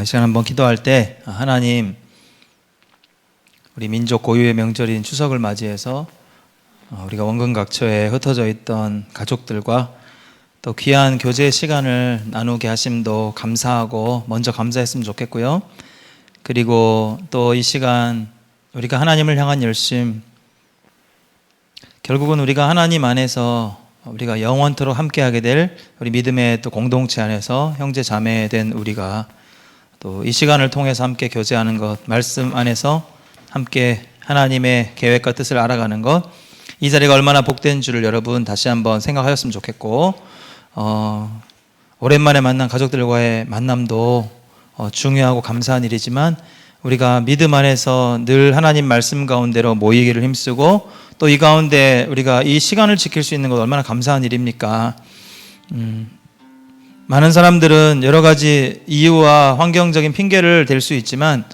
이 시간 한번 기도할 때 하나님, 우리 민족 고유의 명절인 추석을 맞이해서 우리가 원근각처에 흩어져 있던 가족들과 또 귀한 교제 시간을 나누게 하심도 감사하고 먼저 감사했으면 좋겠고요. 그리고 또 이 시간 우리가 하나님을 향한 열심, 결국은 우리가 하나님 안에서 우리가 영원토록 함께하게 될 우리 믿음의 또 공동체 안에서 형제 자매 된 우리가 또 이 시간을 통해서 함께 교제하는 것, 말씀 안에서 함께 하나님의 계획과 뜻을 알아가는 것, 이 자리가 얼마나 복된 줄을 여러분 다시 한번 생각하셨으면 좋겠고, 오랜만에 만난 가족들과의 만남도 중요하고 감사한 일이지만 우리가 믿음 안에서 늘 하나님 말씀 가운데로 모이기를 힘쓰고 또 이 가운데 우리가 이 시간을 지킬 수 있는 것 얼마나 감사한 일입니까? 많은 사람들은 여러 가지 이유와 환경적인 핑계를 댈 수 있지만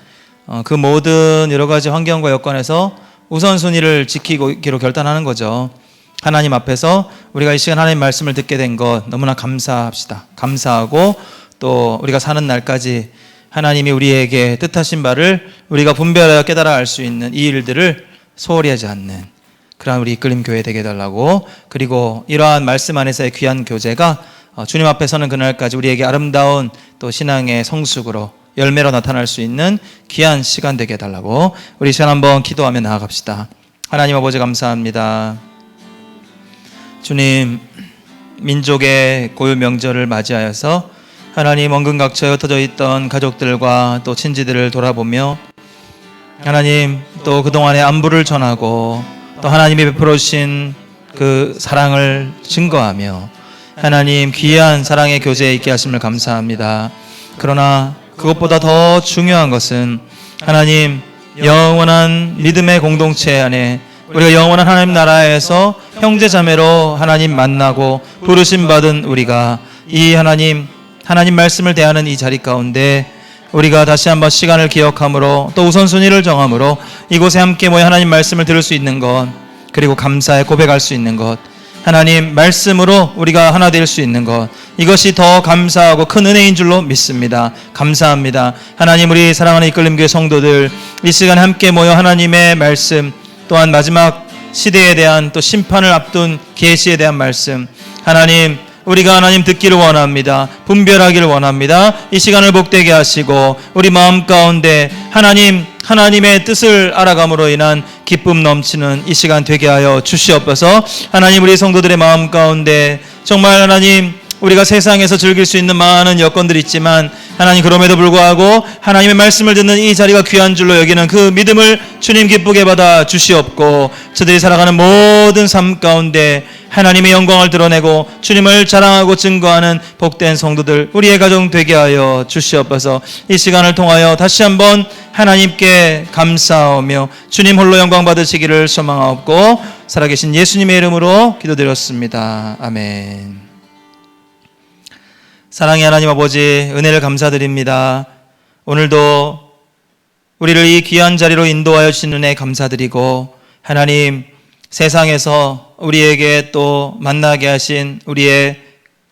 그 모든 여러 가지 환경과 여건에서 우선순위를 지키기로 결단하는 거죠. 하나님 앞에서 우리가 이 시간 하나님 말씀을 듣게 된 것 너무나 감사합시다. 감사하고 또 우리가 사는 날까지 하나님이 우리에게 뜻하신 바를 우리가 분별하여 깨달아 알 수 있는 이 일들을 소홀히 하지 않는 그러한 우리 이끌림 교회 되게 해달라고, 그리고 이러한 말씀 안에서의 귀한 교제가 주님 앞에 서는 그날까지 우리에게 아름다운 또 신앙의 성숙으로 열매로 나타날 수 있는 귀한 시간 되게 해달라고 우리 시간 한번 기도하며 나아갑시다. 하나님 아버지 감사합니다. 주님, 민족의 고유 명절을 맞이하여서 하나님 원근각처에 흩어져 있던 가족들과 또 친지들을 돌아보며 하나님 또 그동안의 안부를 전하고 또 하나님이 베풀어 주신 그 사랑을 증거하며 하나님 귀한 사랑의 교제에 있게 하심을 감사합니다. 그러나 그것보다 더 중요한 것은 하나님 영원한 믿음의 공동체 안에 우리가 영원한 하나님 나라에서 형제 자매로 하나님 만나고 부르심 받은 우리가 이 하나님 말씀을 대하는 이 자리 가운데 우리가 다시 한번 시간을 기억함으로 또 우선순위를 정함으로 이곳에 함께 모여 하나님 말씀을 들을 수 있는 것, 그리고 감사의 고백할 수 있는 것, 하나님 말씀으로 우리가 하나 될 수 있는 것, 이것이 더 감사하고 큰 은혜인 줄로 믿습니다. 감사합니다. 하나님, 우리 사랑하는 이끌림교회 성도들 이 시간에 함께 모여 하나님의 말씀, 또한 마지막 시대에 대한 또 심판을 앞둔 계시에 대한 말씀, 하나님 우리가 하나님 듣기를 원합니다. 분별하기를 원합니다. 이 시간을 복되게 하시고 우리 마음 가운데 하나님의 뜻을 알아감으로 인한 기쁨 넘치는 이 시간 되게 하여 주시옵소서. 하나님, 우리 성도들의 마음 가운데 정말 하나님 우리가 세상에서 즐길 수 있는 많은 여건들이 있지만 하나님 그럼에도 불구하고 하나님의 말씀을 듣는 이 자리가 귀한 줄로 여기는 그 믿음을 주님 기쁘게 받아 주시옵고 저들이 살아가는 모든 삶 가운데 하나님의 영광을 드러내고 주님을 자랑하고 증거하는 복된 성도들 우리의 가정 되게 하여 주시옵소서. 이 시간을 통하여 다시 한번 하나님께 감사하며 주님 홀로 영광 받으시기를 소망하옵고 살아계신 예수님의 이름으로 기도드렸습니다. 아멘. 사랑의 하나님 아버지, 은혜를 감사드립니다. 오늘도 우리를 이 귀한 자리로 인도하여 주신 은혜 감사드리고 하나님 세상에서 우리에게 또 만나게 하신 우리의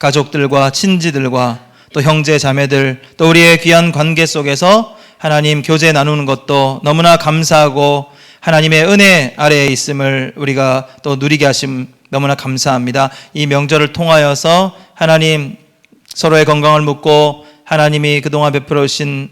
가족들과 친지들과 또 형제 자매들 또 우리의 귀한 관계 속에서 하나님 교제 나누는 것도 너무나 감사하고 하나님의 은혜 아래에 있음을 우리가 또 누리게 하심 너무나 감사합니다. 이 명절을 통하여서 하나님 서로의 건강을 묻고 하나님이 그동안 베풀어 주신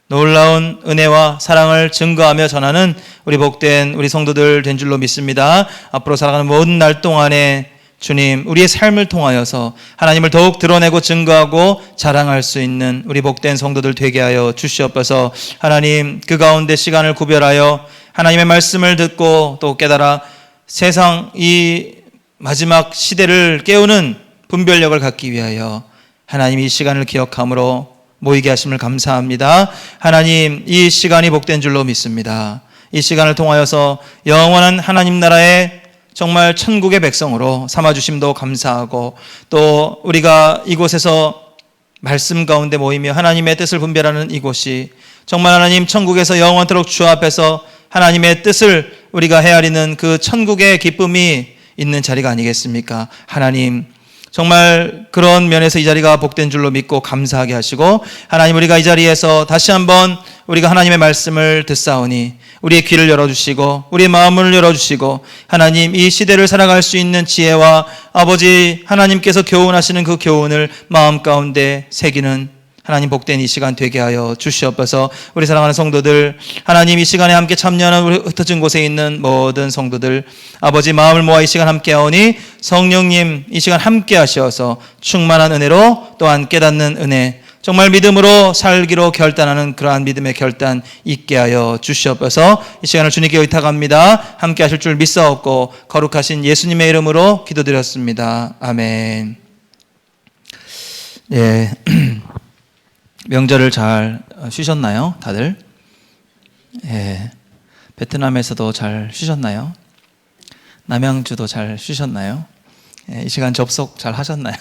놀라운 은혜와 사랑을 증거하며 전하는 우리 복된 우리 성도들 된 줄로 믿습니다. 앞으로 살아가는 모든 날 동안에 주님 우리의 삶을 통하여서 하나님을 더욱 드러내고 증거하고 자랑할 수 있는 우리 복된 성도들 되게 하여 주시옵소서. 하나님 그 가운데 시간을 구별하여 하나님의 말씀을 듣고 또 깨달아 세상 이 마지막 시대를 깨우는 분별력을 갖기 위하여 하나님 이 시간을 기억함으로 모이게 하심을 감사합니다. 하나님 이 시간이 복된 줄로 믿습니다. 이 시간을 통하여서 영원한 하나님 나라의 정말 천국의 백성으로 삼아주심도 감사하고 또 우리가 이곳에서 말씀 가운데 모이며 하나님의 뜻을 분별하는 이곳이 정말 하나님 천국에서 영원토록 주 앞에서 하나님의 뜻을 우리가 헤아리는 그 천국의 기쁨이 있는 자리가 아니겠습니까? 하나님 정말 그런 면에서 이 자리가 복된 줄로 믿고 감사하게 하시고, 하나님, 우리가 이 자리에서 다시 한번 우리가 하나님의 말씀을 듣사오니 우리의 귀를 열어주시고 우리의 마음을 열어주시고, 하나님, 이 시대를 살아갈 수 있는 지혜와 아버지 하나님께서 교훈하시는 그 교훈을 마음 가운데 새기는 하나님 복된 이 시간 되게 하여 주시옵소서. 우리 사랑하는 성도들, 하나님, 이 시간에 함께 참여하는 우리 흩어진 곳에 있는 모든 성도들, 아버지 마음을 모아 이 시간 함께 하오니 성령님 이 시간 함께 하셔서 충만한 은혜로, 또한 깨닫는 은혜, 정말 믿음으로 살기로 결단하는 그러한 믿음의 결단 있게 하여 주시옵소서. 이 시간을 주님께 의탁합니다. 함께 하실 줄 믿사옵고 거룩하신 예수님의 이름으로 기도드렸습니다. 아멘. 예. 명절을 잘 쉬셨나요, 다들? 예. 베트남에서도 잘 쉬셨나요? 남양주도 잘 쉬셨나요? 예. 이 시간 접속 잘 하셨나요?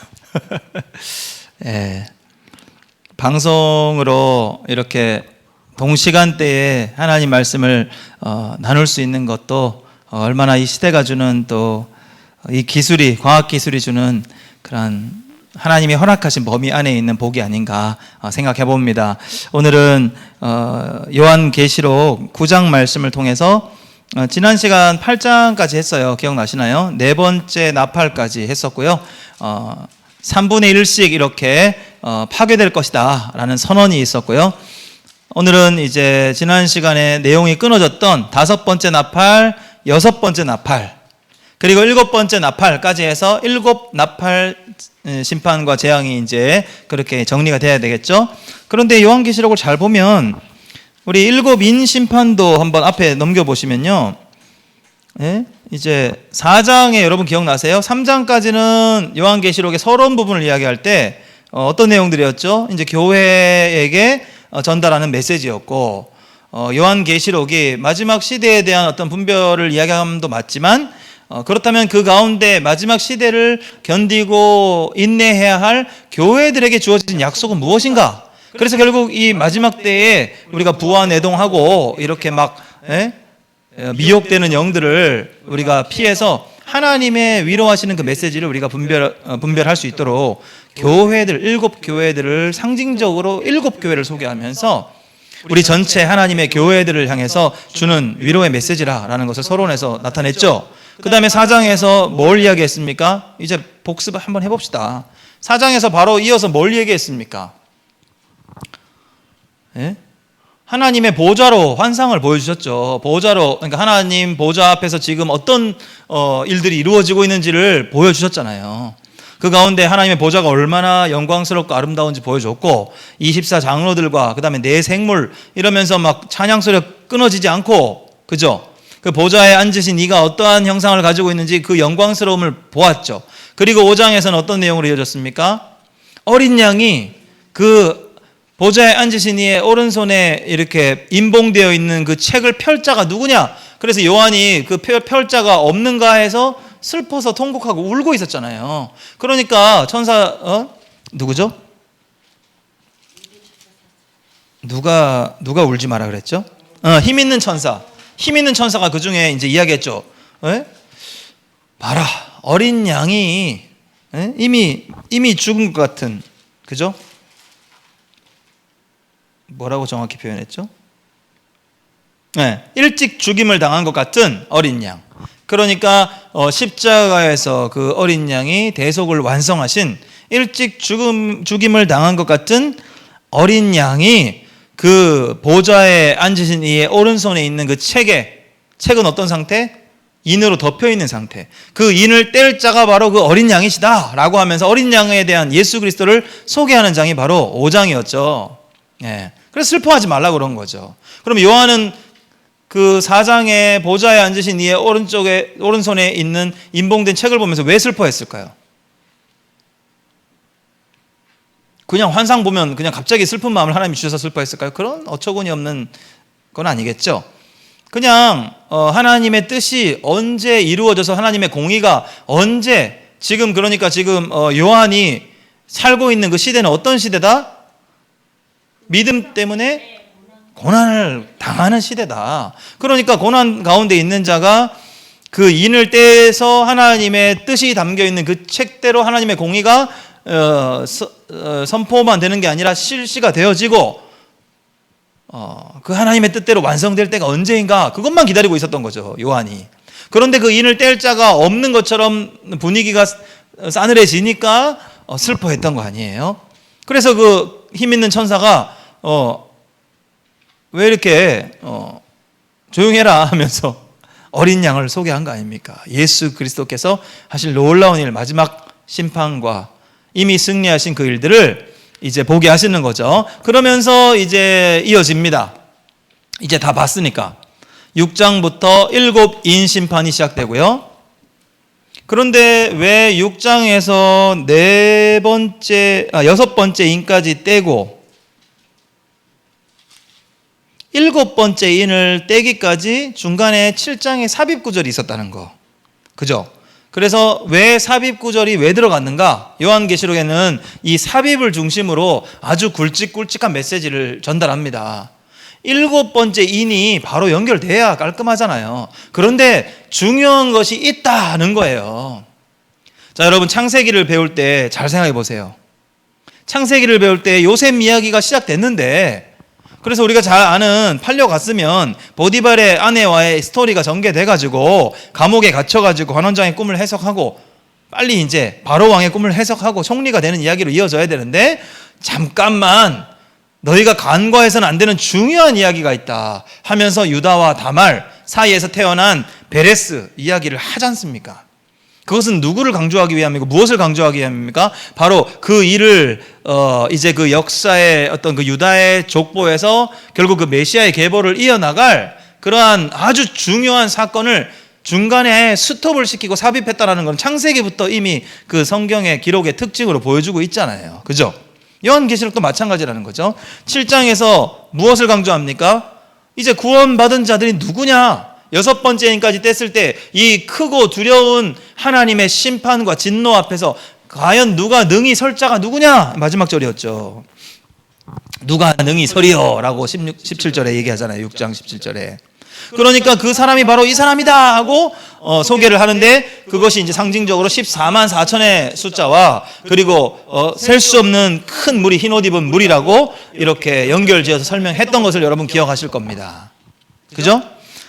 예. 방송으로 이렇게 동시간대에 하나님 말씀을 나눌 수 있는 것도 얼마나 이 시대가 주는 또 이 기술이, 과학 기술이 주는 그런 하나님이 허락하신 범위 안에 있는 복이 아닌가 생각해 봅니다. 오늘은 요한계시록 9장 말씀을 통해서 지난 시간 8장까지 했어요. 기억나시나요? 네 번째 나팔까지 했었고요. 3분의 1씩 이렇게 파괴될 것이다 라는 선언이 있었고요. 오늘은 이제 지난 시간에 내용이 끊어졌던 5번째 나팔, 6번째 나팔, 그리고 7번째 나팔까지 해서 7나팔 심판과 재앙이 이제 그렇게 정리가 돼야 되겠죠. 그런데 요한계시록을 잘 보면 우리 7인 심판도 한번 앞에 넘겨보시면요, 예? 이제 4장에 여러분 기억나세요? 3장까지는 요한계시록의 서론 부분을 이야기할 때 어떤 내용들이었죠? 이제 교회에게 전달하는 메시지였고, 요한계시록이 마지막 시대에 대한 어떤 분별을 이야기함도 맞지만, 그렇다면 그 가운데 마지막 시대를 견디고 인내해야 할 교회들에게 주어진 약속은 무엇인가? 그래서 결국 이 마지막 때에 우리가 부활내동하고 이렇게 막 미혹되는 영들을 우리가 피해서 하나님의 위로하시는 그 메시지를 우리가 분별할 수 있도록 교회들, 7교회들을 상징적으로 7교회를 소개하면서 우리 전체 하나님의 교회들을 향해서 주는 위로의 메시지라는 것을 서론에서 나타냈죠. 그 다음에 4장에서 뭘 이야기했습니까? 이제 복습 한번 해봅시다. 4장에서 바로 이어서 뭘 얘기했습니까? 예? 하나님의 보좌로 환상을 보여주셨죠. 보좌로, 그러니까 하나님 보좌 앞에서 지금 어떤 일들이 이루어지고 있는지를 보여주셨잖아요. 그 가운데 하나님의 보좌가 얼마나 영광스럽고 아름다운지 보여줬고, 24장로들과 그 다음에 네 생물 이러면서 막 찬양 소리가 끊어지지 않고, 그죠? 그 보좌에 앉으신 이가 어떠한 형상을 가지고 있는지 그 영광스러움을 보았죠. 그리고 5장에서는 어떤 내용으로 이어졌습니까? 어린 양이 그 보좌에 앉으신 이의 오른손에 이렇게 인봉되어 있는 그 책을 펼 자가 누구냐? 그래서 요한이 그 펼 자가 없는가 해서 슬퍼서 통곡하고 울고 있었잖아요. 그러니까 천사, 누구죠? 누가 울지 마라 그랬죠? 힘 있는 천사. 힘 있는 천사가 그 중에 이제 이야기했죠. 봐라, 어린 양이 이미 죽은 것 같은, 그죠? 뭐라고 정확히 표현했죠? 일찍 죽임을 당한 것 같은 어린 양. 그러니까 십자가에서 그 어린 양이 대속을 완성하신 일찍 죽임을 당한 것 같은 어린 양이 그 보좌에 앉으신 이의 오른손에 있는 그 책은 어떤 상태? 인으로 덮여 있는 상태. 그 인을 뗄 자가 바로 그 어린 양이시다 라고 하면서 어린 양에 대한 예수 그리스도를 소개하는 장이 바로 5장이었죠. 그래서 슬퍼하지 말라고 그런 거죠. 그럼 요한은 그 4장에 보좌에 앉으신 이의 오른손에 있는 인봉된 책을 보면서 왜 슬퍼했을까요? 그냥 환상 보면 그냥 갑자기 슬픈 마음을 하나님이 주셔서 슬퍼했을까요? 그런 어처구니 없는 건 아니겠죠. 그냥 하나님의 뜻이 언제 이루어져서 하나님의 공의가 언제, 그러니까 지금 요한이 살고 있는 그 시대는 어떤 시대다? 믿음 때문에 고난을 당하는 시대다. 그러니까 고난 가운데 있는 자가 그 인을 떼서 하나님의 뜻이 담겨 있는 그 책대로 하나님의 공의가 선포만 되는 게 아니라 실시가 되어지고 그 하나님의 뜻대로 완성될 때가 언제인가 그것만 기다리고 있었던 거죠, 요한이. 그런데 그 인을 뗄 자가 없는 것처럼 분위기가 싸늘해지니까 슬퍼했던 거 아니에요? 그래서 그 힘 있는 천사가 왜 이렇게 조용해라 하면서 어린 양을 소개한 거 아닙니까? 예수 그리스도께서 하실 놀라운 일, 마지막 심판과 이미 승리하신 그 일들을 이제 보게 하시는 거죠. 그러면서 이제 이어집니다. 이제 다 봤으니까 6장부터 7인 심판이 시작되고요. 그런데 왜 6장에서 6번째 인까지 떼고 7번째 인을 떼기까지 중간에 7장에 삽입 구절이 있었다는 거. 그죠? 그래서 왜 삽입 구절이 왜 들어갔는가? 요한계시록에는 이 삽입을 중심으로 아주 굵직굵직한 메시지를 전달합니다. 7번째 인이 바로 연결돼야 깔끔하잖아요. 그런데 중요한 것이 있다는 거예요. 자, 여러분 창세기를 배울 때 잘 생각해 보세요. 창세기를 배울 때 요셉 이야기가 시작됐는데, 그래서 우리가 잘 아는 팔려갔으면 보디발의 아내와의 스토리가 전개돼가지고 감옥에 갇혀가지고 관원장의 꿈을 해석하고 빨리 이제 바로 왕의 꿈을 해석하고 총리가 되는 이야기로 이어져야 되는데, 잠깐만 너희가 간과해서는 안 되는 중요한 이야기가 있다 하면서 유다와 다말 사이에서 태어난 베레스 이야기를 하지 않습니까? 그것은 누구를 강조하기 위함이고 무엇을 강조하기 위함입니까? 바로 그 일을 이제 그 역사의 어떤 그 유다의 족보에서 결국 그 메시아의 계보를 이어나갈 그러한 아주 중요한 사건을 중간에 스톱을 시키고 삽입했다라는 건 창세기부터 이미 그 성경의 기록의 특징으로 보여주고 있잖아요. 그죠? 요한계시록도 마찬가지라는 거죠. 7장에서 무엇을 강조합니까? 이제 구원받은 자들이 누구냐? 6번째 인까지 뗐을 때 이 크고 두려운 하나님의 심판과 진노 앞에서 과연 누가 능히 설 자가 누구냐? 마지막 절이었죠. 누가 능히 서리요? 라고 17절에 얘기하잖아요. 6장 17절에. 그러니까 그 사람이 바로 이 사람이다 하고 소개를 하는데, 그것이 이제 상징적으로 14만 4천의 숫자와 그리고 셀 수 없는 큰 무리, 흰 옷 입은 무리라고 이렇게 연결지어서 설명했던 것을 여러분 기억하실 겁니다. 그죠?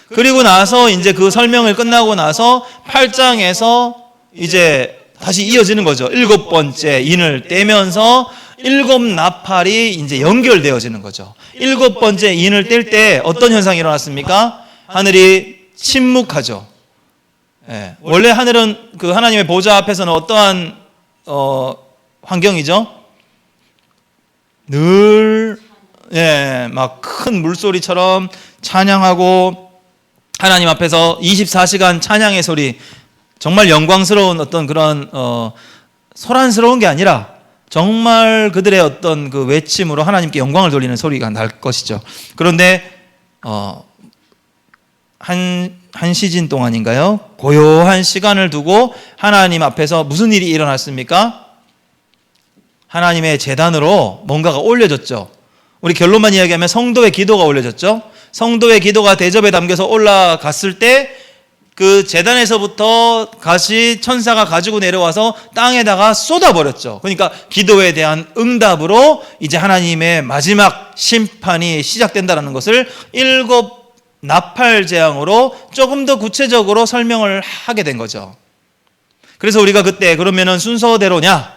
그리고 나서 이제 그 설명을 끝나고 나서 8장에서 이제 다시 이어지는 거죠. 7번째 인을 떼면서 7 나팔이 이제 연결되어지는 거죠. 7번째 인을 뗄 때 어떤 현상이 일어났습니까? 하늘이 침묵하죠. 예. 원래 하늘은 그 하나님의 보좌 앞에서는 어떠한 환경이죠? 늘 막 큰 물소리처럼 찬양하고 하나님 앞에서 24시간 찬양의 소리, 정말 영광스러운 어떤 그런 소란스러운 게 아니라 정말 그들의 어떤 그 외침으로 하나님께 영광을 돌리는 소리가 날 것이죠. 그런데 한 시즌 동안인가요? 고요한 시간을 두고 하나님 앞에서 무슨 일이 일어났습니까? 하나님의 제단으로 뭔가가 올려졌죠. 우리 결론만 이야기하면 성도의 기도가 올려졌죠. 성도의 기도가 대접에 담겨서 올라갔을 때 그 제단에서부터 다시 천사가 가지고 내려와서 땅에다가 쏟아버렸죠. 그러니까 기도에 대한 응답으로 이제 하나님의 마지막 심판이 시작된다는 것을 7 나팔 재앙으로 조금 더 구체적으로 설명을 하게 된 거죠. 그래서 우리가 그때 그러면은 순서대로냐?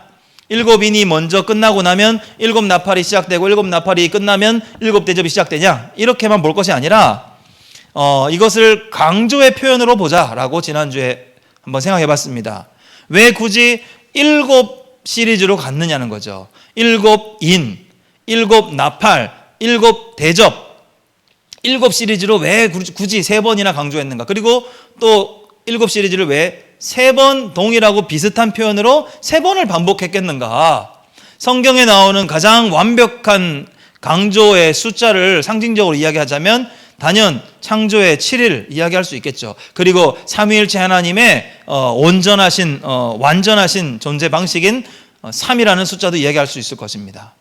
7인이 먼저 끝나고 나면 7 나팔이 시작되고 7 나팔이 끝나면 7 대접이 시작되냐? 이렇게만 볼 것이 아니라 이것을 강조의 표현으로 보자라고 지난주에 한번 생각해 봤습니다. 왜 굳이 7 시리즈로 갔느냐는 거죠. 7인, 7 나팔, 7 대접, 7 시리즈로 왜 굳이 3번이나 강조했는가? 그리고 또 7 시리즈를 왜 3번 동일하고 비슷한 표현으로 3번을 반복했겠는가? 성경에 나오는 가장 완벽한 강조의 숫자를 상징적으로 이야기하자면 단연 창조의 7일 이야기할 수 있겠죠. 그리고 삼위일체 하나님의 온전하신 완전하신 존재 방식인 3이라는 숫자도 이야기할 수 있을 것입니다.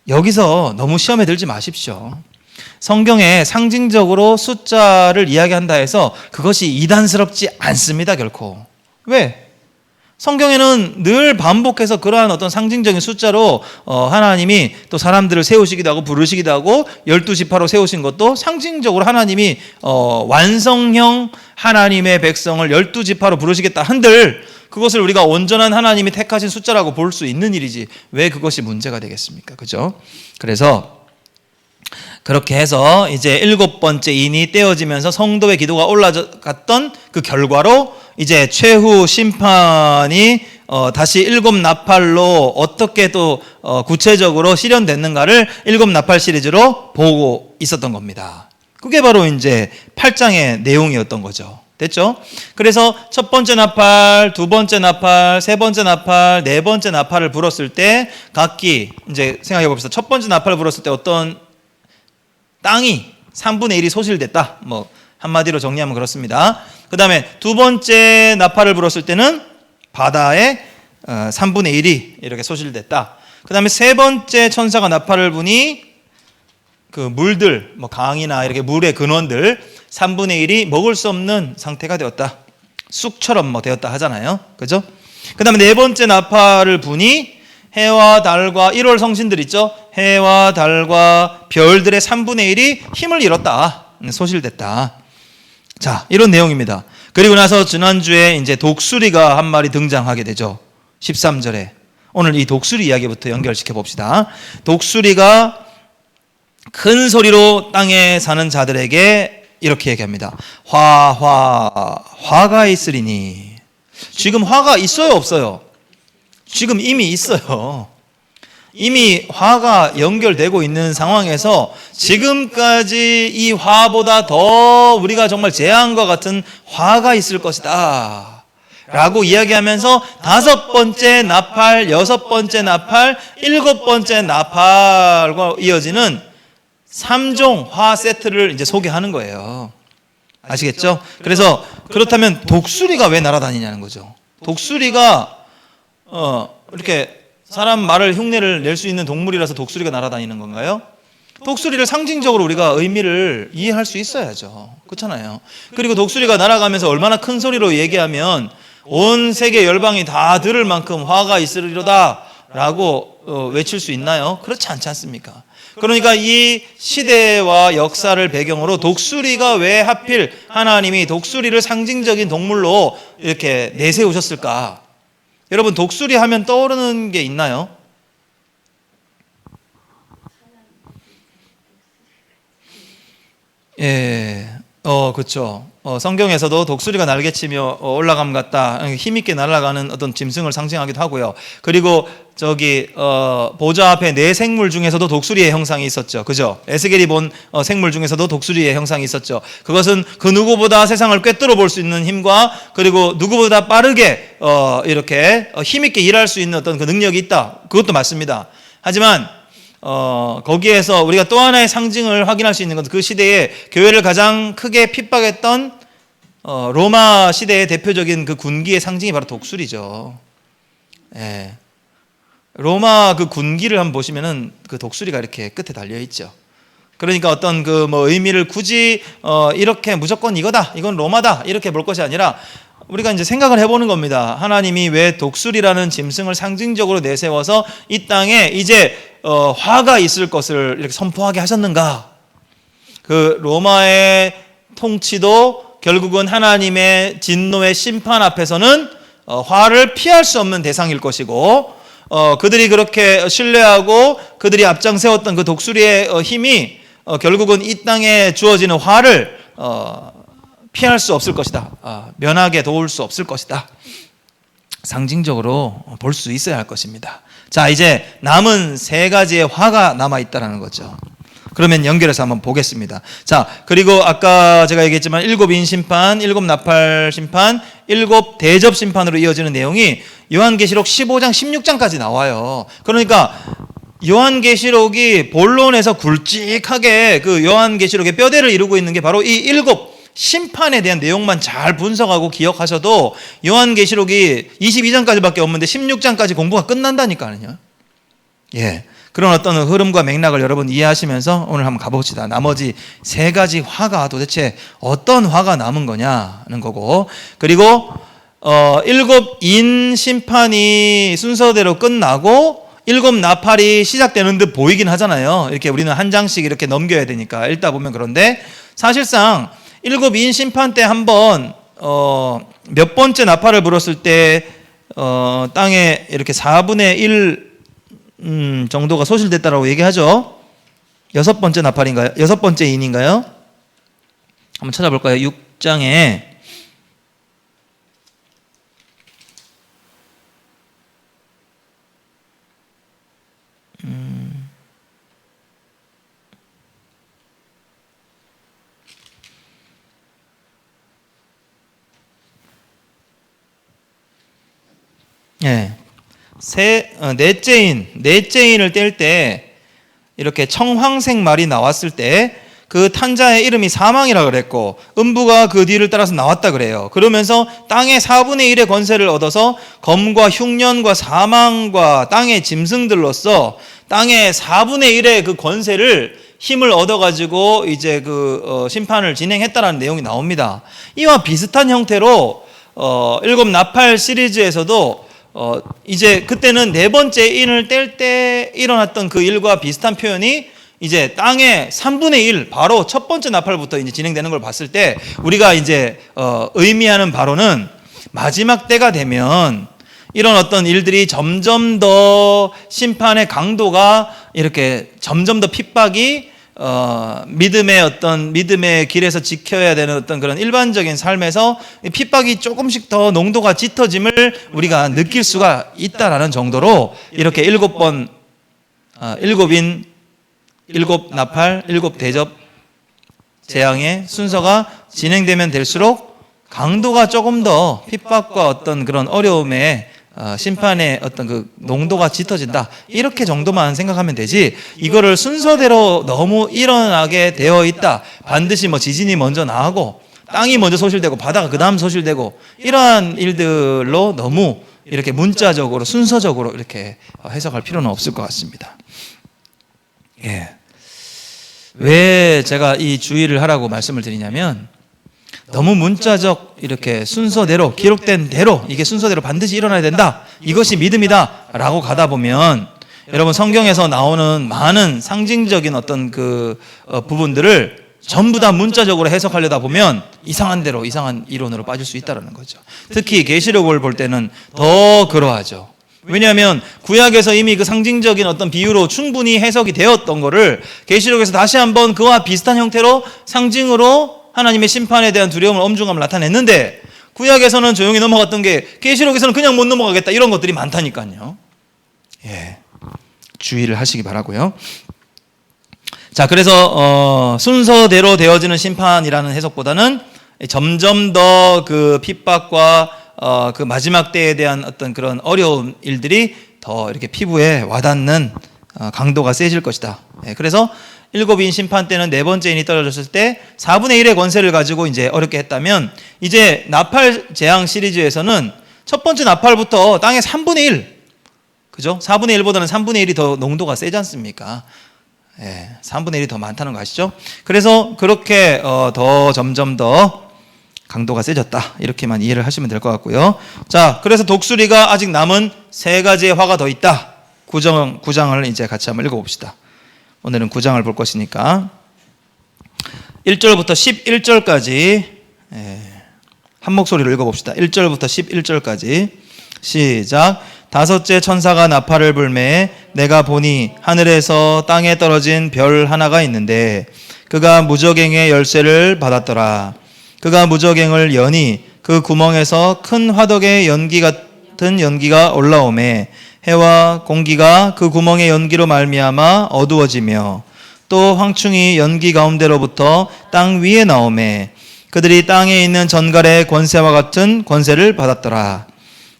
여기서 너무 시험에 들지 마십시오. 성경에 상징적으로 숫자를 이야기한다 해서 그것이 이단스럽지 않습니다, 결코. 왜? 성경에는 늘 반복해서 그러한 어떤 상징적인 숫자로 하나님이 또 사람들을 세우시기도 하고 부르시기도 하고 12지파로 세우신 것도 상징적으로 하나님이 완성형 하나님의 백성을 12지파로 부르시겠다 한들 그것을 우리가 온전한 하나님이 택하신 숫자라고 볼 수 있는 일이지 왜 그것이 문제가 되겠습니까? 그죠? 그래서 그렇게 해서 이제 7번째 인이 떼어지면서 성도의 기도가 올라갔던 그 결과로 이제 최후 심판이 다시 7나팔로 어떻게 또 구체적으로 실현됐는가를 7나팔 시리즈로 보고 있었던 겁니다. 그게 바로 이제 8장의 내용이었던 거죠. 됐죠? 그래서 첫 번째 나팔, 두 번째 나팔, 세 번째 나팔, 네 번째 나팔을 불었을 때 각기 이제 생각해 봅시다. 첫 번째 나팔을 불었을 때 어떤 땅이 3분의 1이 소실됐다. 뭐 한마디로 정리하면 그렇습니다. 그 다음에 두 번째 나팔을 불었을 때는 바다의 3분의 1이 이렇게 소실됐다. 그 다음에 세 번째 천사가 나팔을 부니 그 물들, 뭐 강이나 이렇게 물의 근원들 3분의 1이 먹을 수 없는 상태가 되었다. 쑥처럼 뭐 되었다 하잖아요. 그죠? 그 다음에 네 번째 나팔을 부니 해와 달과 1월 성신들 있죠? 해와 달과 별들의 3분의 1이 힘을 잃었다. 소실됐다. 자, 이런 내용입니다. 그리고 나서 지난주에 이제 독수리가 한 마리 등장하게 되죠. 13절에. 오늘 이 독수리 이야기부터 연결시켜 봅시다. 독수리가 큰 소리로 땅에 사는 자들에게 이렇게 얘기합니다. 화가 있으리니. 지금 화가 있어요, 없어요? 지금 이미 있어요. 이미 화가 연결되고 있는 상황에서 지금까지 이 화보다 더 우리가 정말 재앙과 같은 화가 있을 것이다 라고 이야기하면서 5번째 나팔, 6번째 나팔, 7번째 나팔과 이어지는 3종 화 세트를 이제 소개하는 거예요. 아시겠죠? 그래서 그렇다면 독수리가 왜 날아다니냐는 거죠. 독수리가 이렇게 사람 말을 흉내를 낼 수 있는 동물이라서 독수리가 날아다니는 건가요? 독수리를 상징적으로 우리가 의미를 이해할 수 있어야죠. 그렇잖아요. 그리고 독수리가 날아가면서 얼마나 큰 소리로 얘기하면 온 세계 열방이 다 들을 만큼 화가 있으리로다 라고 외칠 수 있나요? 그렇지 않지 않습니까? 그러니까 이 시대와 역사를 배경으로 독수리가 왜 하필 하나님이 독수리를 상징적인 동물로 이렇게 내세우셨을까? 여러분 독수리 하면 떠오르는 게 있나요? 예, 그렇죠. 성경에서도 독수리가 날개치며 올라감 같다. 힘있게 날아가는 어떤 짐승을 상징하기도 하고요. 그리고 보좌 앞에 네 생물 중에서도 독수리의 형상이 있었죠. 그죠? 에스겔이 본 생물 중에서도 독수리의 형상이 있었죠. 그것은 그 누구보다 세상을 꿰뚫어 볼 수 있는 힘과 그리고 누구보다 빠르게 이렇게 힘있게 일할 수 있는 어떤 그 능력이 있다. 그것도 맞습니다. 하지만 거기에서 우리가 또 하나의 상징을 확인할 수 있는 것은 그 시대에 교회를 가장 크게 핍박했던 로마 시대의 대표적인 그 군기의 상징이 바로 독수리죠. 예. 로마 그 군기를 한번 보시면은 그 독수리가 이렇게 끝에 달려 있죠. 그러니까 어떤 그 뭐 의미를 굳이 이렇게 무조건 이거다, 이건 로마다 이렇게 볼 것이 아니라 우리가 이제 생각을 해보는 겁니다. 하나님이 왜 독수리라는 짐승을 상징적으로 내세워서 이 땅에 이제 화가 있을 것을 이렇게 선포하게 하셨는가? 그 로마의 통치도 결국은 하나님의 진노의 심판 앞에서는 화를 피할 수 없는 대상일 것이고 그들이 그렇게 신뢰하고 그들이 앞장 세웠던 그 독수리의 힘이 결국은 이 땅에 주어지는 화를 피할 수 없을 것이다. 면하게 도울 수 없을 것이다. 상징적으로 볼 수 있어야 할 것입니다. 자, 이제 남은 세 가지의 화가 남아있다는 거죠. 그러면 연결해서 한번 보겠습니다. 자, 그리고 아까 제가 얘기했지만 7인 심판, 7나팔 심판, 7대접 심판으로 이어지는 내용이 요한계시록 15장, 16장까지 나와요. 그러니까 요한계시록이 본론에서 굵직하게 그 요한계시록의 뼈대를 이루고 있는 게 바로 이 7 심판에 대한 내용만 잘 분석하고 기억하셔도 요한계시록이 22장까지밖에 없는데 16장까지 공부가 끝난다니까요. 예. 그런 어떤 흐름과 맥락을 여러분 이해하시면서 오늘 한번 가봅시다. 나머지 세 가지 화가 도대체 어떤 화가 남은 거냐는 거고, 그리고 일곱 인 심판이 순서대로 끝나고 일곱 나팔이 시작되는 듯 보이긴 하잖아요. 이렇게 우리는 한 장씩 이렇게 넘겨야 되니까 읽다 보면. 그런데 사실상 일곱 인 심판 때 한번 몇 번째 나팔을 불었을 때 땅에 이렇게 4분의 1 정도가 소실됐다라고 얘기하죠. 여섯 번째 나팔인가요? 여섯 번째 인인가요? 한번 찾아볼까요? 6장에 넷째 인을 뗄 때 이렇게 청황색 말이 나왔을 때 그 탄자의 이름이 사망이라 그랬고 음부가 그 뒤를 따라서 나왔다 그래요. 그러면서 땅의 4분의 1의 권세를 얻어서 검과 흉년과 사망과 땅의 짐승들로서 땅의 4분의 1의 그 권세를 힘을 얻어가지고 이제 심판을 진행했다라는 내용이 나옵니다. 이와 비슷한 형태로 일곱 나팔 시리즈에서도 이제 그때는 네 번째 인을 뗄 때 일어났던 그 일과 비슷한 표현이 이제 땅의 3분의 1, 바로 첫 번째 나팔부터 이제 진행되는 걸 봤을 때 우리가 이제 의미하는 바로는 마지막 때가 되면 이런 어떤 일들이 점점 더 심판의 강도가 이렇게 점점 더 핍박이 믿음의 길에서 지켜야 되는 어떤 그런 일반적인 삶에서 핍박이 조금씩 더 농도가 짙어짐을 우리가 느낄 수가 있다라는 정도로 이렇게 일곱인, 일곱 나팔, 일곱 대접 재앙의 순서가 진행되면 될수록 강도가 조금 더 핍박과 어떤 그런 어려움에 심판의 어떤 그 농도가 짙어진다, 이렇게 정도만 생각하면 되지, 이거를 순서대로 너무 일어나게 되어 있다, 반드시 뭐 지진이 먼저 나고 땅이 먼저 소실되고 바다가 그 다음 소실되고 이러한 일들로 너무 이렇게 문자적으로 순서적으로 이렇게 해석할 필요는 없을 것 같습니다. 왜 제가 이 주의를 하라고 말씀을 드리냐면, 너무 문자적 이렇게 순서대로 기록된 대로 이게 순서대로 반드시 일어나야 된다, 이것이 믿음이다 라고 가다 보면 여러분 성경에서 나오는 많은 상징적인 어떤 부분들을 전부 다 문자적으로 해석하려다 보면 이상한 대로 이상한 이론으로 빠질 수 있다는 거죠. 특히 계시록을 볼 때는 더 그러하죠. 왜냐하면 구약에서 이미 그 상징적인 어떤 비유로 충분히 해석이 되었던 거를 계시록에서 다시 한번 그와 비슷한 형태로 상징으로 하나님의 심판에 대한 두려움을, 엄중함을 나타냈는데, 구약에서는 조용히 넘어갔던 게 계시록에서는 그냥 못 넘어가겠다, 이런 것들이 많다니까요. 주의를 하시기 바라고요. 자, 그래서 순서대로 되어지는 심판이라는 해석보다는 점점 더 그 핍박과 그 마지막 때에 대한 어떤 그런 어려운 일들이 더 이렇게 피부에 와닿는 강도가 세질 것이다. 그래서 일곱인 심판 때는 네 번째 인이 떨어졌을 때 4분의 1의 권세를 가지고 이제 어렵게 했다면, 이제 나팔 재앙 시리즈에서는 첫 번째 나팔부터 땅의 3분의 1, 그죠? 4분의 1보다는 3분의 1이 더 농도가 세지 않습니까? 3분의 1이 더 많다는 거 아시죠? 그래서 그렇게 더 점점 더 강도가 세졌다, 이렇게만 이해를 하시면 될 것 같고요. 자, 그래서 독수리가 아직 남은 세 가지의 화가 더 있다. 9장을 이제 같이 한번 읽어봅시다. 오늘은 9장을 볼 것이니까 1절부터 11절까지 한 목소리로 읽어봅시다. 1절부터 11절까지 시작. 다섯째 천사가 나팔을 불매 내가 보니 하늘에서 땅에 떨어진 별 하나가 있는데 그가 무저갱의 열쇠를 받았더라. 그가 무저갱을 여니 그 구멍에서 큰 화덕의 연기 같은 연기가 올라오매 해와 공기가 그 구멍의 연기로 말미암아 어두워지며 또 황충이 연기 가운데로부터 땅 위에 나오매 그들이 땅에 있는 전갈의 권세와 같은 권세를 받았더라.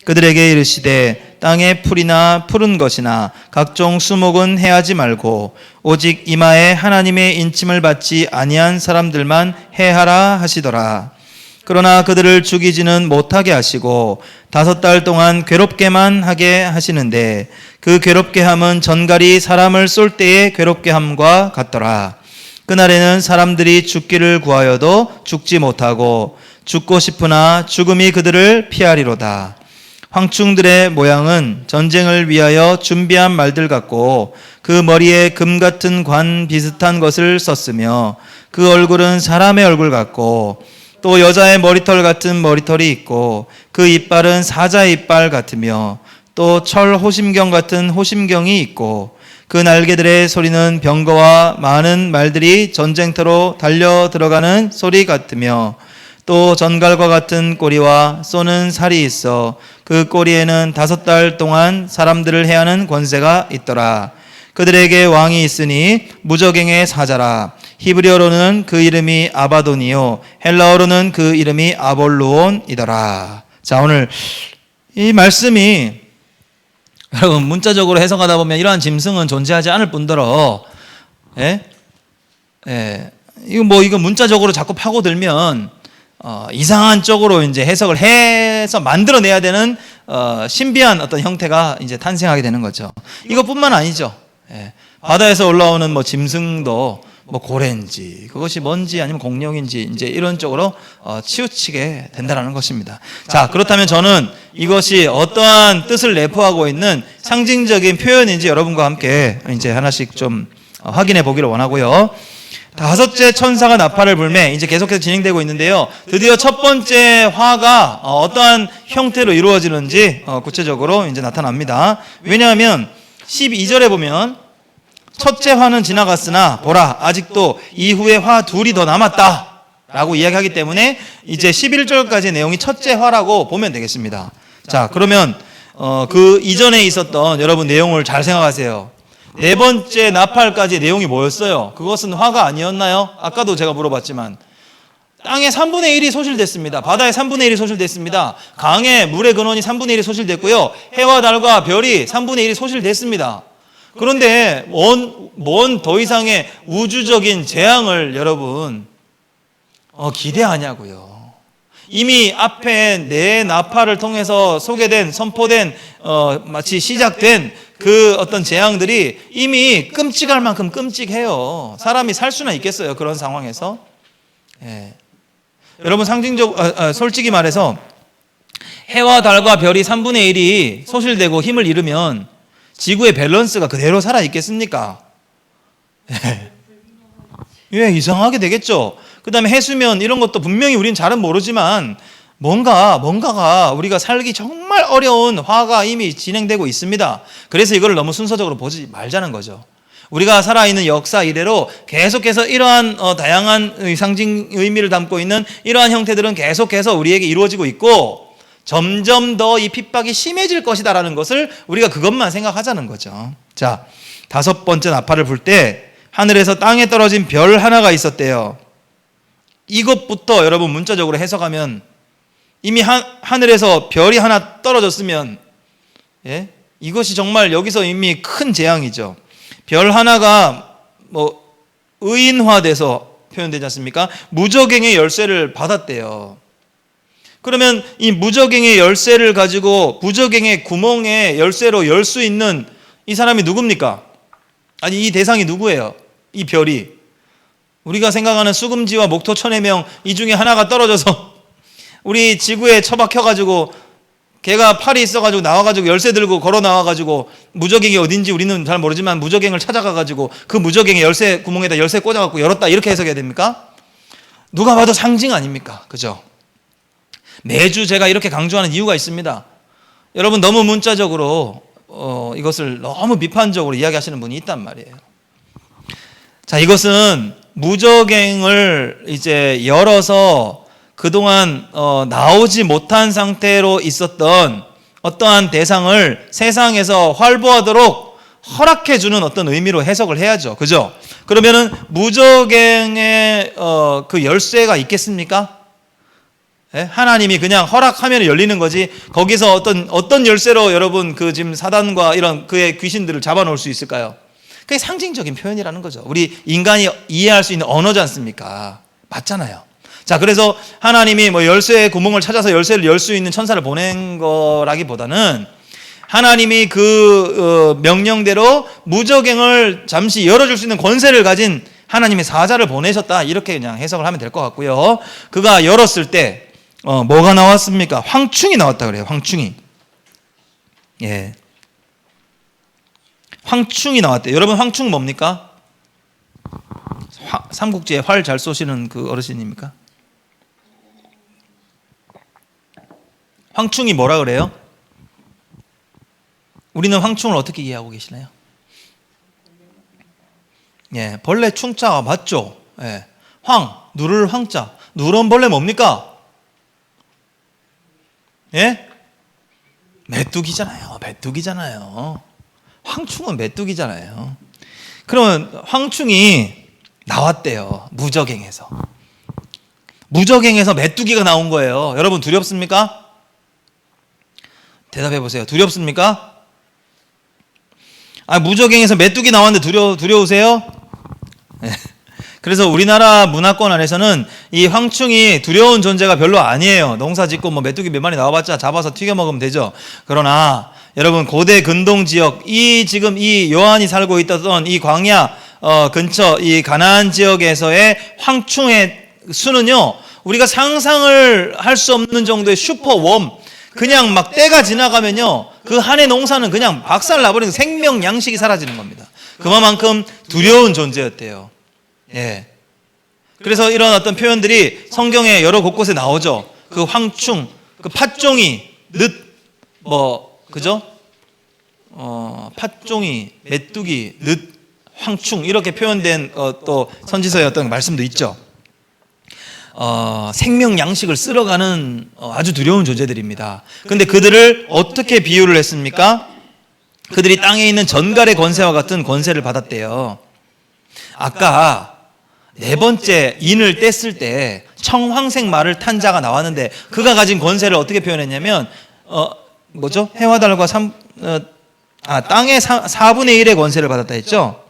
그들에게 이르시되 땅의 풀이나 푸른 것이나 각종 수목은 해하지 말고 오직 이마에 하나님의 인침을 받지 아니한 사람들만 해하라 하시더라. 그러나 그들을 죽이지는 못하게 하시고 5달 동안 괴롭게만 하게 하시는데 그 괴롭게 함은 전갈이 사람을 쏠 때의 괴롭게 함과 같더라. 그날에는 사람들이 죽기를 구하여도 죽지 못하고 죽고 싶으나 죽음이 그들을 피하리로다. 황충들의 모양은 전쟁을 위하여 준비한 말들 같고 그 머리에 금 같은 관 비슷한 것을 썼으며 그 얼굴은 사람의 얼굴 같고 또 여자의 머리털 같은 머리털이 있고 그 이빨은 사자의 이빨 같으며 또 철 호심경 같은 호심경이 있고 그 날개들의 소리는 병거와 많은 말들이 전쟁터로 달려 들어가는 소리 같으며 또 전갈과 같은 꼬리와 쏘는 살이 있어 그 꼬리에는 5달 동안 사람들을 해하는 권세가 있더라. 그들에게 왕이 있으니 무저갱의 사자라. 히브리어로는 그 이름이 아바돈이요 헬라어로는 그 이름이 아볼루온이더라. 자, 오늘 이 말씀이 여러분 문자적으로 해석하다 보면 이러한 짐승은 존재하지 않을 뿐더러 이거 문자적으로 자꾸 파고들면 이상한 쪽으로 이제 해석을 해서 만들어내야 되는 신비한 어떤 형태가 이제 탄생하게 되는 거죠. 이것뿐만 아니죠. 바다에서 올라오는 뭐 짐승도 뭐 고래인지 그것이 뭔지 아니면 공룡인지 이제 이런 쪽으로 치우치게 된다라는 것입니다. 자, 그렇다면 저는 이것이 어떠한 뜻을 내포하고 있는 상징적인 표현인지 여러분과 함께 이제 하나씩 좀 확인해 보기를 원하고요. 5째 천사가 나팔을 불매 이제 계속해서 진행되고 있는데요. 드디어 첫 번째 화가 어떠한 형태로 이루어지는지 구체적으로 이제 나타납니다. 왜냐하면 12절에 보면 첫째 화는 지나갔으나 보라 아직도 이후에 화 둘이 더 남았다 라고 이야기하기 때문에 이제 11절까지 내용이 첫째 화라고 보면 되겠습니다. 자, 그러면 그 이전에 있었던 여러분 내용을 잘 생각하세요. 4번째 나팔까지 내용이 뭐였어요? 그것은 화가 아니었나요? 아까도 제가 물어봤지만 땅의 3분의 1이 소실됐습니다. 바다의 3분의 1이 소실됐습니다. 강의 물의 근원이 3분의 1이 소실됐고요. 해와 달과 별이 3분의 1이 소실됐습니다. 그런데 뭔 더 이상의 우주적인 재앙을 여러분 기대하냐고요. 이미 앞에 네 나팔을 통해서 소개된 선포된 마치 시작된 그 어떤 재앙들이 이미 끔찍할 만큼 끔찍해요. 사람이 살 수나 있겠어요, 그런 상황에서. 여러분 솔직히 말해서 해와 달과 별이 3분의 1이 소실되고 힘을 잃으면 지구의 밸런스가 그대로 살아있겠습니까? 이상하게 되겠죠. 그 다음에 해수면 이런 것도 분명히 우리는 잘은 모르지만 뭔가가 우리가 살기 정말 어려운 화가 이미 진행되고 있습니다. 그래서 이걸 너무 순서적으로 보지 말자는 거죠. 우리가 살아있는 역사 이래로 계속해서 이러한 다양한 상징 의미를 담고 있는 이러한 형태들은 계속해서 우리에게 이루어지고 있고 점점 더 이 핍박이 심해질 것이다라는 것을 우리가 그것만 생각하자는 거죠. 자, 5번째 나팔을 불 때 하늘에서 땅에 떨어진 별 하나가 있었대요. 이것부터 여러분 문자적으로 해석하면 이미 하늘에서 별이 하나 떨어졌으면 이것이 정말 여기서 이미 큰 재앙이죠. 별 하나가 의인화돼서 표현되지 않습니까? 무저갱의 열쇠를 받았대요. 그러면 이 무저갱의 열쇠를 가지고 무저갱의 구멍에 열쇠로 열 수 있는 이 사람이 누굽니까? 아니, 이 대상이 누구예요? 이 별이. 우리가 생각하는 수금지와 목토 천해명 이 중에 하나가 떨어져서 우리 지구에 처박혀가지고 걔가 팔이 있어가지고 나와가지고 열쇠 들고 걸어 나와가지고 무저갱이 어딘지 우리는 잘 모르지만 무저갱을 찾아가가지고 그 무저갱의 열쇠 구멍에다 열쇠 꽂아갖고 열었다 이렇게 해석해야 됩니까? 누가 봐도 상징 아닙니까? 그죠? 매주 제가 이렇게 강조하는 이유가 있습니다. 여러분 너무 문자적으로 이것을 너무 비판적으로 이야기하시는 분이 있단 말이에요. 자, 이것은 무저갱을 이제 열어서 그동안 나오지 못한 상태로 있었던 어떠한 대상을 세상에서 활보하도록 허락해주는 어떤 의미로 해석을 해야죠. 그죠? 그러면은 무저갱의 그 열쇠가 있겠습니까? 하나님이 그냥 허락하면 열리는 거지 거기서 어떤 열쇠로 여러분 그 지금 사단과 이런 그의 귀신들을 잡아놓을 수 있을까요? 그게 상징적인 표현이라는 거죠. 우리 인간이 이해할 수 있는 언어지 않습니까? 맞잖아요. 자, 그래서 하나님이 열쇠의 구멍을 찾아서 열쇠를 열 수 있는 천사를 보낸 거라기보다는 하나님이 그 명령대로 무저갱을 잠시 열어줄 수 있는 권세를 가진 하나님의 사자를 보내셨다, 이렇게 그냥 해석을 하면 될 것 같고요. 그가 열었을 때 뭐가 나왔습니까? 황충이 나왔다 그래요. 황충이. 예. 황충이 나왔대요. 여러분, 황충 뭡니까? 삼국지에 활 잘 쏘시는 그 어르신입니까? 황충이 뭐라 그래요? 우리는 황충을 어떻게 이해하고 계시나요? 예, 벌레 충자 맞죠? 예. 누를 황자. 누런 벌레 뭡니까? 예? 메뚜기잖아요. 메뚜기잖아요. 황충은 메뚜기잖아요. 그러면 황충이 나왔대요. 무저갱에서. 무저갱에서 메뚜기가 나온 거예요. 여러분, 두렵습니까? 대답해 보세요. 두렵습니까? 무저갱에서 메뚜기 나왔는데 두려우세요? 네. 그래서 우리나라 문화권 안에서는 이 황충이 두려운 존재가 별로 아니에요. 농사 짓고 뭐 메뚜기 몇 마리 나와봤자 잡아서 튀겨 먹으면 되죠. 그러나 여러분, 고대 근동 지역, 지금 이 요한이 살고 있던 이 광야 근처 이 가나안 지역에서의 황충의 수는요, 우리가 상상을 할 수 없는 정도의 슈퍼웜, 그냥 막 때가 지나가면요, 그 한 해 농사는 그냥 박살 나버리는, 생명 양식이 사라지는 겁니다. 그만큼 두려운 존재였대요. 예. 그래서 이런 어떤 표현들이 성경에 여러 곳곳에 나오죠. 그 황충, 그 팥종이, 그죠? 팥종이, 메뚜기, 황충, 이렇게 표현된 또 선지서의 어떤 말씀도 있죠. 생명 양식을 쓸어가는 아주 두려운 존재들입니다. 근데 그들을 어떻게 비유를 했습니까? 그들이 땅에 있는 전갈의 권세와 같은 권세를 받았대요. 아까 네 번째 인을 뗐을 때 청황색 말을 탄 자가 나왔는데, 그가 가진 권세를 어떻게 표현했냐면 해와 달과 땅의 4분의 1의 권세를 받았다 했죠?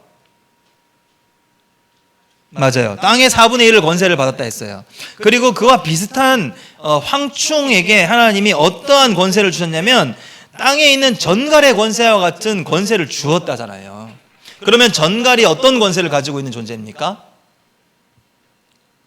맞아요. 땅의 4분의 1을 권세를 받았다 했어요. 그리고 그와 비슷한 황충에게 하나님이 어떠한 권세를 주셨냐면, 땅에 있는 전갈의 권세와 같은 권세를 주었다잖아요. 그러면 전갈이 어떤 권세를 가지고 있는 존재입니까?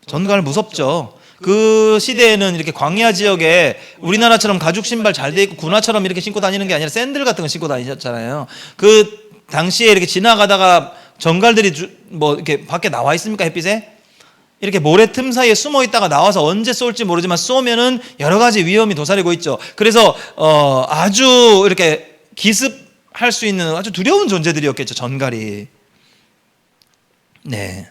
전갈 무섭죠. 그 시대에는 이렇게 광야 지역에 우리나라처럼 가죽 신발 잘 돼 있고 군화처럼 이렇게 신고 다니는 게 아니라 샌들 같은 거 신고 다니셨잖아요. 그 당시에 이렇게 지나가다가 전갈들이 이렇게 밖에 나와 있습니까? 햇빛에? 이렇게 모래 틈 사이에 숨어 있다가 나와서 언제 쏠지 모르지만 쏘면은 여러 가지 위험이 도사리고 있죠. 그래서 아주 이렇게 기습할 수 있는 아주 두려운 존재들이었겠죠, 전갈이. 네.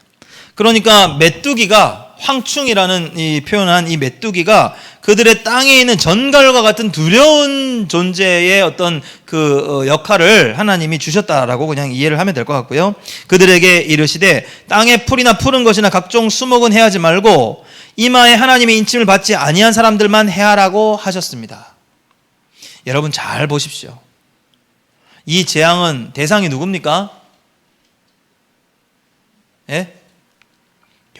그러니까 메뚜기가, 황충이라는 이 표현한 이 메뚜기가 그들의 땅에 있는 전갈과 같은 두려운 존재의 어떤 그 역할을 하나님이 주셨다라고 그냥 이해를 하면 될 것 같고요. 그들에게 이르시되 땅의 풀이나 푸른 것이나 각종 수목은 해하지 말고 이마에 하나님의 인침을 받지 아니한 사람들만 해하라고 하셨습니다. 여러분, 잘 보십시오. 이 재앙은 대상이 누굽니까? 예?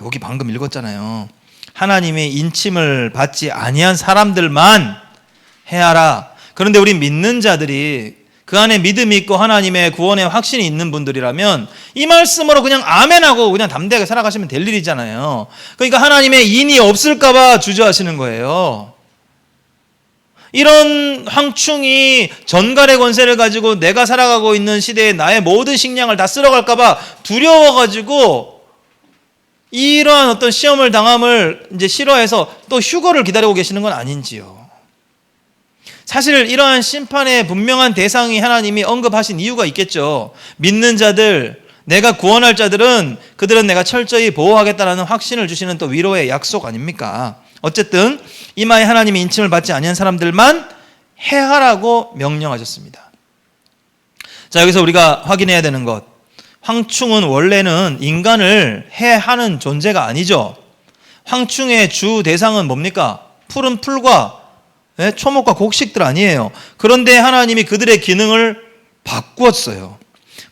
여기 방금 읽었잖아요. 하나님의 인침을 받지 아니한 사람들만 해하라. 그런데 우리 믿는 자들이 그 안에 믿음이 있고 하나님의 구원의 확신이 있는 분들이라면 이 말씀으로 그냥 아멘하고 그냥 담대하게 살아가시면 될 일이잖아요. 그러니까 하나님의 인이 없을까 봐 주저하시는 거예요. 이런 황충이 전갈의 권세를 가지고 내가 살아가고 있는 시대에 나의 모든 식량을 다 쓸어갈까 봐 두려워가지고 이러한 어떤 시험을 당함을 이제 싫어해서 또 휴거를 기다리고 계시는 건 아닌지요. 사실 이러한 심판의 분명한 대상이 하나님이 언급하신 이유가 있겠죠. 믿는 자들, 내가 구원할 자들은 그들은 내가 철저히 보호하겠다라는 확신을 주시는 또 위로의 약속 아닙니까? 어쨌든 이마에 하나님의 인침을 받지 아니한 사람들만 해하라고 명령하셨습니다. 자, 여기서 우리가 확인해야 되는 것, 황충은 원래는 인간을 해하는 존재가 아니죠. 황충의 주 대상은 뭡니까? 푸른 풀과 초목과 곡식들 아니에요. 그런데 하나님이 그들의 기능을 바꾸었어요.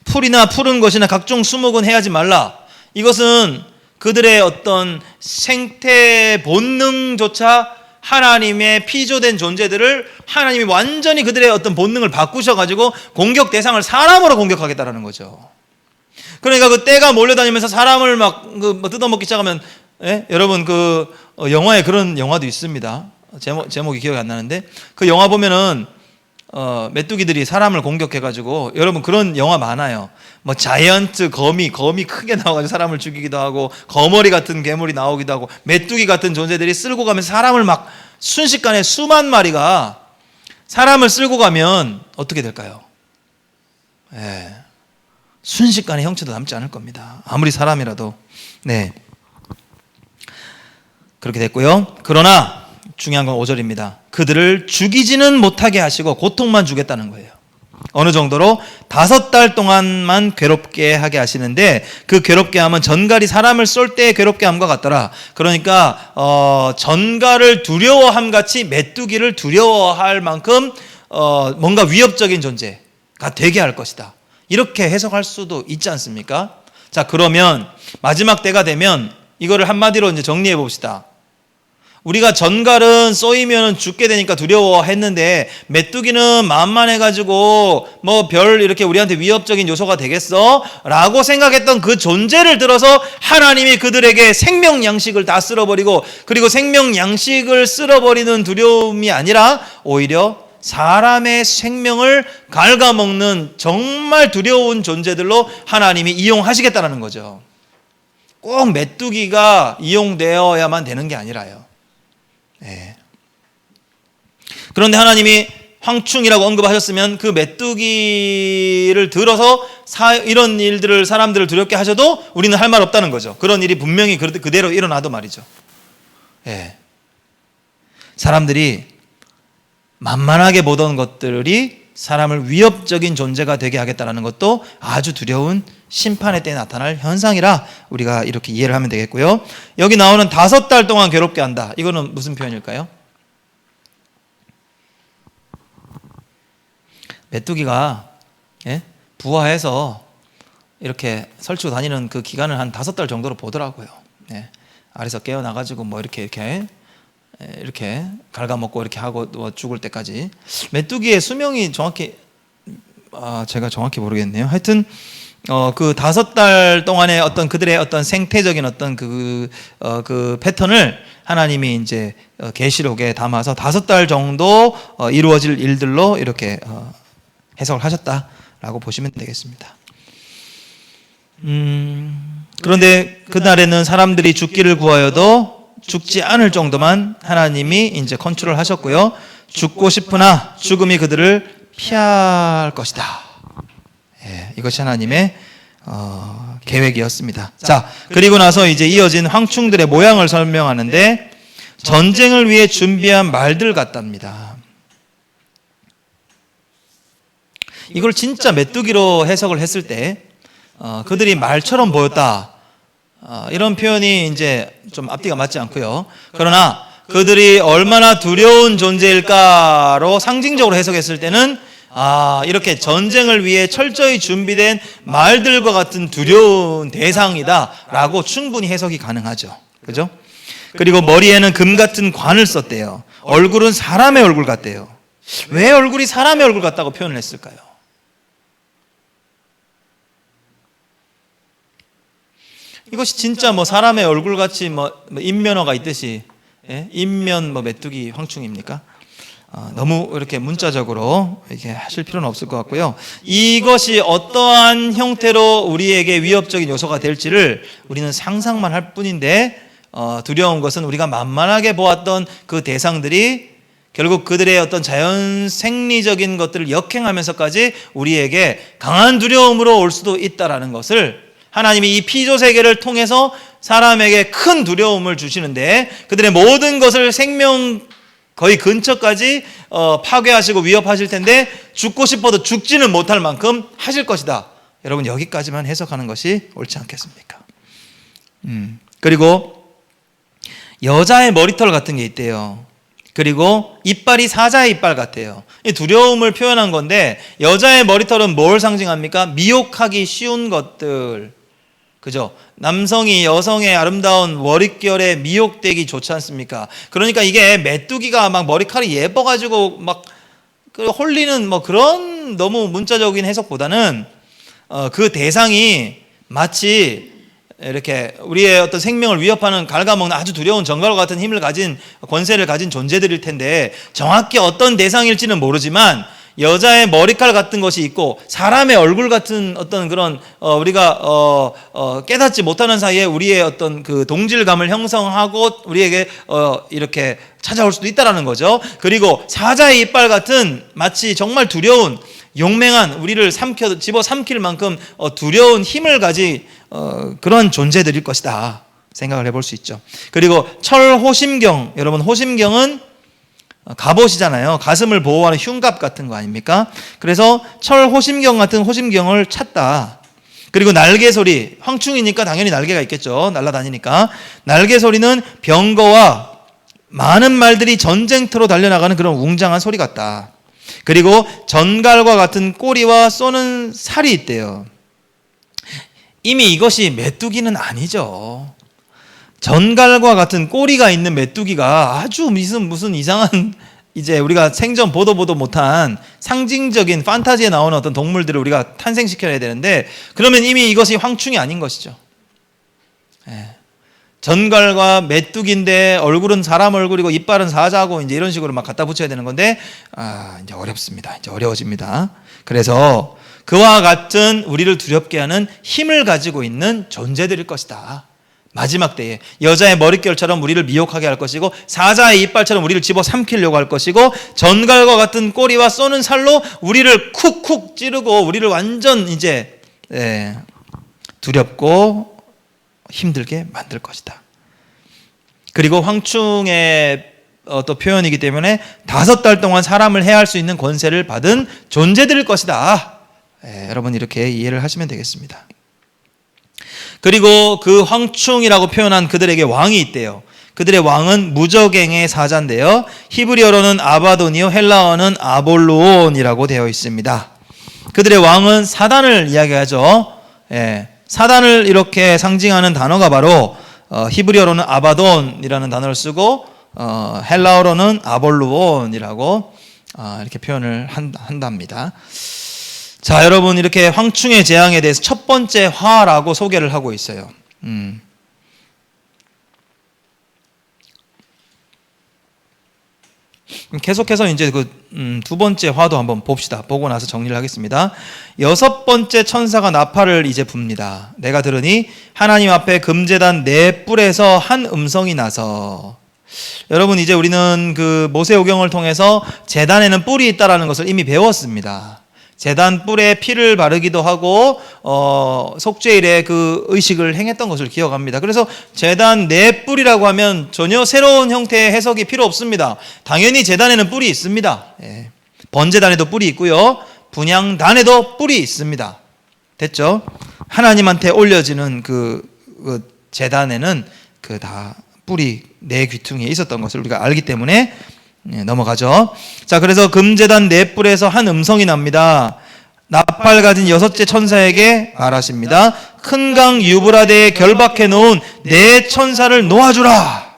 풀이나 푸른 것이나 각종 수목은 해하지 말라. 이것은 그들의 어떤 생태 본능조차 하나님의 피조된 존재들을 하나님이 완전히 그들의 어떤 본능을 바꾸셔가지고 공격 대상을 사람으로 공격하겠다라는 거죠. 그러니까 그 떼가 몰려다니면서 사람을 막 뜯어먹기 시작하면, 예? 여러분 영화에 그런 영화도 있습니다. 제목이 기억이 안 나는데 그 영화 보면은 메뚜기들이 사람을 공격해가지고, 여러분 그런 영화 많아요. 뭐 자이언트 거미 크게 나와가지고 사람을 죽이기도 하고, 거머리 같은 괴물이 나오기도 하고, 메뚜기 같은 존재들이 쓸고 가면서 사람을 막 순식간에 수만 마리가 사람을 쓸고 가면 어떻게 될까요? 예. 순식간에 형체도 남지 않을 겁니다. 아무리 사람이라도. 네. 그렇게 됐고요. 그러나 중요한 건 5절입니다. 그들을 죽이지는 못하게 하시고 고통만 주겠다는 거예요. 어느 정도로 5달 동안만 괴롭게 하게 하시는데, 그 괴롭게 함은 전갈이 사람을 쏠 때 괴롭게 함과 같더라. 그러니까 전갈을 두려워함 같이 메뚜기를 두려워할 만큼 뭔가 위협적인 존재가 되게 할 것이다. 이렇게 해석할 수도 있지 않습니까? 자, 그러면 마지막 때가 되면 이거를 한마디로 이제 정리해 봅시다. 우리가 전갈은 쏘이면 죽게 되니까 두려워했는데, 메뚜기는 만만해가지고 뭐 별 이렇게 우리한테 위협적인 요소가 되겠어? 라고 생각했던 그 존재를 들어서 하나님이 그들에게 생명 양식을 다 쓸어버리고, 그리고 생명 양식을 쓸어버리는 두려움이 아니라 오히려 사람의 생명을 갉아먹는 정말 두려운 존재들로 하나님이 이용하시겠다는 거죠. 꼭 메뚜기가 이용되어야만 되는 게 아니라요. 네. 그런데 하나님이 황충이라고 언급하셨으면 그 메뚜기를 들어서 이런 일들을, 사람들을 두렵게 하셔도 우리는 할 말 없다는 거죠. 그런 일이 분명히 그대로 일어나도 말이죠. 네. 사람들이 만만하게 보던 것들이 사람을 위협적인 존재가 되게 하겠다는 것도 아주 두려운 심판의 때에 나타날 현상이라 우리가 이렇게 이해를 하면 되겠고요. 여기 나오는 5달 동안 괴롭게 한다. 이거는 무슨 표현일까요? 메뚜기가 부화해서 이렇게 설치고 다니는 그 기간을 한 5달 정도로 보더라고요. 알에서 깨어나가지고 뭐 이렇게 갉아먹고 이렇게 하고 죽을 때까지. 메뚜기의 수명이 정확히 제가 정확히 모르겠네요. 하여튼 그 5달 동안의 어떤 그들의 어떤 생태적인 어떤 그 패턴을 하나님이 이제 계시록에 담아서 5달 정도 이루어질 일들로 이렇게 해석을 하셨다라고 보시면 되겠습니다. 그런데 그날에는 사람들이 죽기를 구하여도 죽지 않을 정도만 하나님이 이제 컨트롤 하셨고요. 죽고 싶으나 죽음이 그들을 피할 것이다. 이것이 하나님의 계획이었습니다. 자, 그리고 나서 이제 이어진 황충들의 모양을 설명하는데, 전쟁을 위해 준비한 말들 같답니다. 이걸 진짜 메뚜기로 해석을 했을 때 그들이 말처럼 보였다. 이런 표현이 이제 좀 앞뒤가 맞지 않고요. 그러나 그들이 얼마나 두려운 존재일까로 상징적으로 해석했을 때는 이렇게 전쟁을 위해 철저히 준비된 말들과 같은 두려운 대상이다라고 충분히 해석이 가능하죠. 그죠? 그리고 머리에는 금 같은 관을 썼대요. 얼굴은 사람의 얼굴 같대요. 왜 얼굴이 사람의 얼굴 같다고 표현을 했을까요? 이것이 진짜 뭐 사람의 얼굴 같이 뭐 인면허가 있듯이 인면 메뚜기 황충입니까? 너무 이렇게 문자적으로 이렇게 하실 필요는 없을 것 같고요. 이것이 어떠한 형태로 우리에게 위협적인 요소가 될지를 우리는 상상만 할 뿐인데, 두려운 것은 우리가 만만하게 보았던 그 대상들이 결국 그들의 어떤 자연 생리적인 것들을 역행하면서까지 우리에게 강한 두려움으로 올 수도 있다라는 것을 하나님이 이 피조 세계를 통해서 사람에게 큰 두려움을 주시는데, 그들의 모든 것을 생명 거의 근처까지 파괴하시고 위협하실 텐데, 죽고 싶어도 죽지는 못할 만큼 하실 것이다. 여러분, 여기까지만 해석하는 것이 옳지 않겠습니까? 그리고 여자의 머리털 같은 게 있대요. 그리고 이빨이 사자의 이빨 같아요. 이 두려움을 표현한 건데, 여자의 머리털은 뭘 상징합니까? 미혹하기 쉬운 것들, 그죠? 남성이 여성의 아름다운 머릿결에 미혹되기 좋지 않습니까? 그러니까 이게 메뚜기가 막 머리칼이 예뻐가지고 막 홀리는 뭐 그런 너무 문자적인 해석보다는 그 대상이 마치 이렇게 우리의 어떤 생명을 위협하는 갉아먹는 아주 두려운 정갈과 같은 힘을 가진 권세를 가진 존재들일 텐데 정확히 어떤 대상일지는 모르지만 여자의 머리칼 같은 것이 있고 사람의 얼굴 같은 어떤 그런 우리가 깨닫지 못하는 사이에 우리의 어떤 그 동질감을 형성하고 우리에게 이렇게 찾아올 수도 있다라는 거죠. 그리고 사자의 이빨 같은 마치 정말 두려운 용맹한 우리를 집어 삼킬 만큼 두려운 힘을 가진 그런 존재들일 것이다 생각을 해볼 수 있죠. 그리고 철호심경, 여러분 호심경은 갑옷이잖아요. 가슴을 보호하는 흉갑 같은 거 아닙니까? 그래서 철호심경 같은 호심경을 찾다. 그리고 날개소리, 황충이니까 당연히 날개가 있겠죠. 날아다니니까. 날개소리는 병거와 많은 말들이 전쟁터로 달려나가는 그런 웅장한 소리 같다. 그리고 전갈과 같은 꼬리와 쏘는 살이 있대요. 이미 이것이 메뚜기는 아니죠. 전갈과 같은 꼬리가 있는 메뚜기가 아주 무슨 이상한 이제 우리가 생전 보도 못한 상징적인 판타지에 나오는 어떤 동물들을 우리가 탄생시켜야 되는데 그러면 이미 이것이 황충이 아닌 것이죠. 전갈과 메뚜기인데 얼굴은 사람 얼굴이고 이빨은 사자고 이제 이런 식으로 막 갖다 붙여야 되는 건데 이제 어렵습니다. 이제 어려워집니다. 그래서 그와 같은 우리를 두렵게 하는 힘을 가지고 있는 존재들일 것이다. 마지막 때에 여자의 머릿결처럼 우리를 미혹하게 할 것이고 사자의 이빨처럼 우리를 집어 삼키려고 할 것이고 전갈과 같은 꼬리와 쏘는 살로 우리를 쿡쿡 찌르고 우리를 완전 이제 두렵고 힘들게 만들 것이다. 그리고 황충의 또 표현이기 때문에 5달 동안 사람을 해할 수 있는 권세를 받은 존재들일 것이다. 여러분 이렇게 이해를 하시면 되겠습니다. 그리고 그 황충이라고 표현한 그들에게 왕이 있대요. 그들의 왕은 무저갱의 사자인데요. 히브리어로는 아바돈이요 헬라어는 아볼루온이라고 되어 있습니다. 그들의 왕은 사단을 이야기하죠. 사단을 이렇게 상징하는 단어가 바로 히브리어로는 아바돈이라는 단어를 쓰고 헬라어로는 아볼루온이라고 이렇게 표현을 한답니다. 자, 여러분 이렇게 황충의 재앙에 대해서 첫 번째 화라고 소개를 하고 있어요. 계속해서 이제 두 번째 화도 한번 봅시다. 보고 나서 정리를 하겠습니다. 6번째 천사가 나팔을 이제 붑니다. 내가 들으니 하나님 앞에 금제단 4뿔에서 한 음성이 나서. 여러분 이제 우리는 그 모세오경을 통해서 제단에는 뿔이 있다라는 것을 이미 배웠습니다. 제단 뿔에 피를 바르기도 하고 속죄일에 그 의식을 행했던 것을 기억합니다. 그래서 제단 4뿔이라고 하면 전혀 새로운 형태의 해석이 필요 없습니다. 당연히 제단에는 뿔이 있습니다. 번제단에도 뿔이 있고요. 분향단에도 뿔이 있습니다. 됐죠? 하나님한테 올려지는 그 제단에는 그 다 뿔이 4귀퉁이에 있었던 것을 우리가 알기 때문에 넘어가죠. 자, 그래서 금제단 4뿔에서 한 음성이 납니다. 나팔 가진 6째 천사에게 말하십니다. 큰 강 유브라데에 결박해 놓은 4천사를 놓아주라.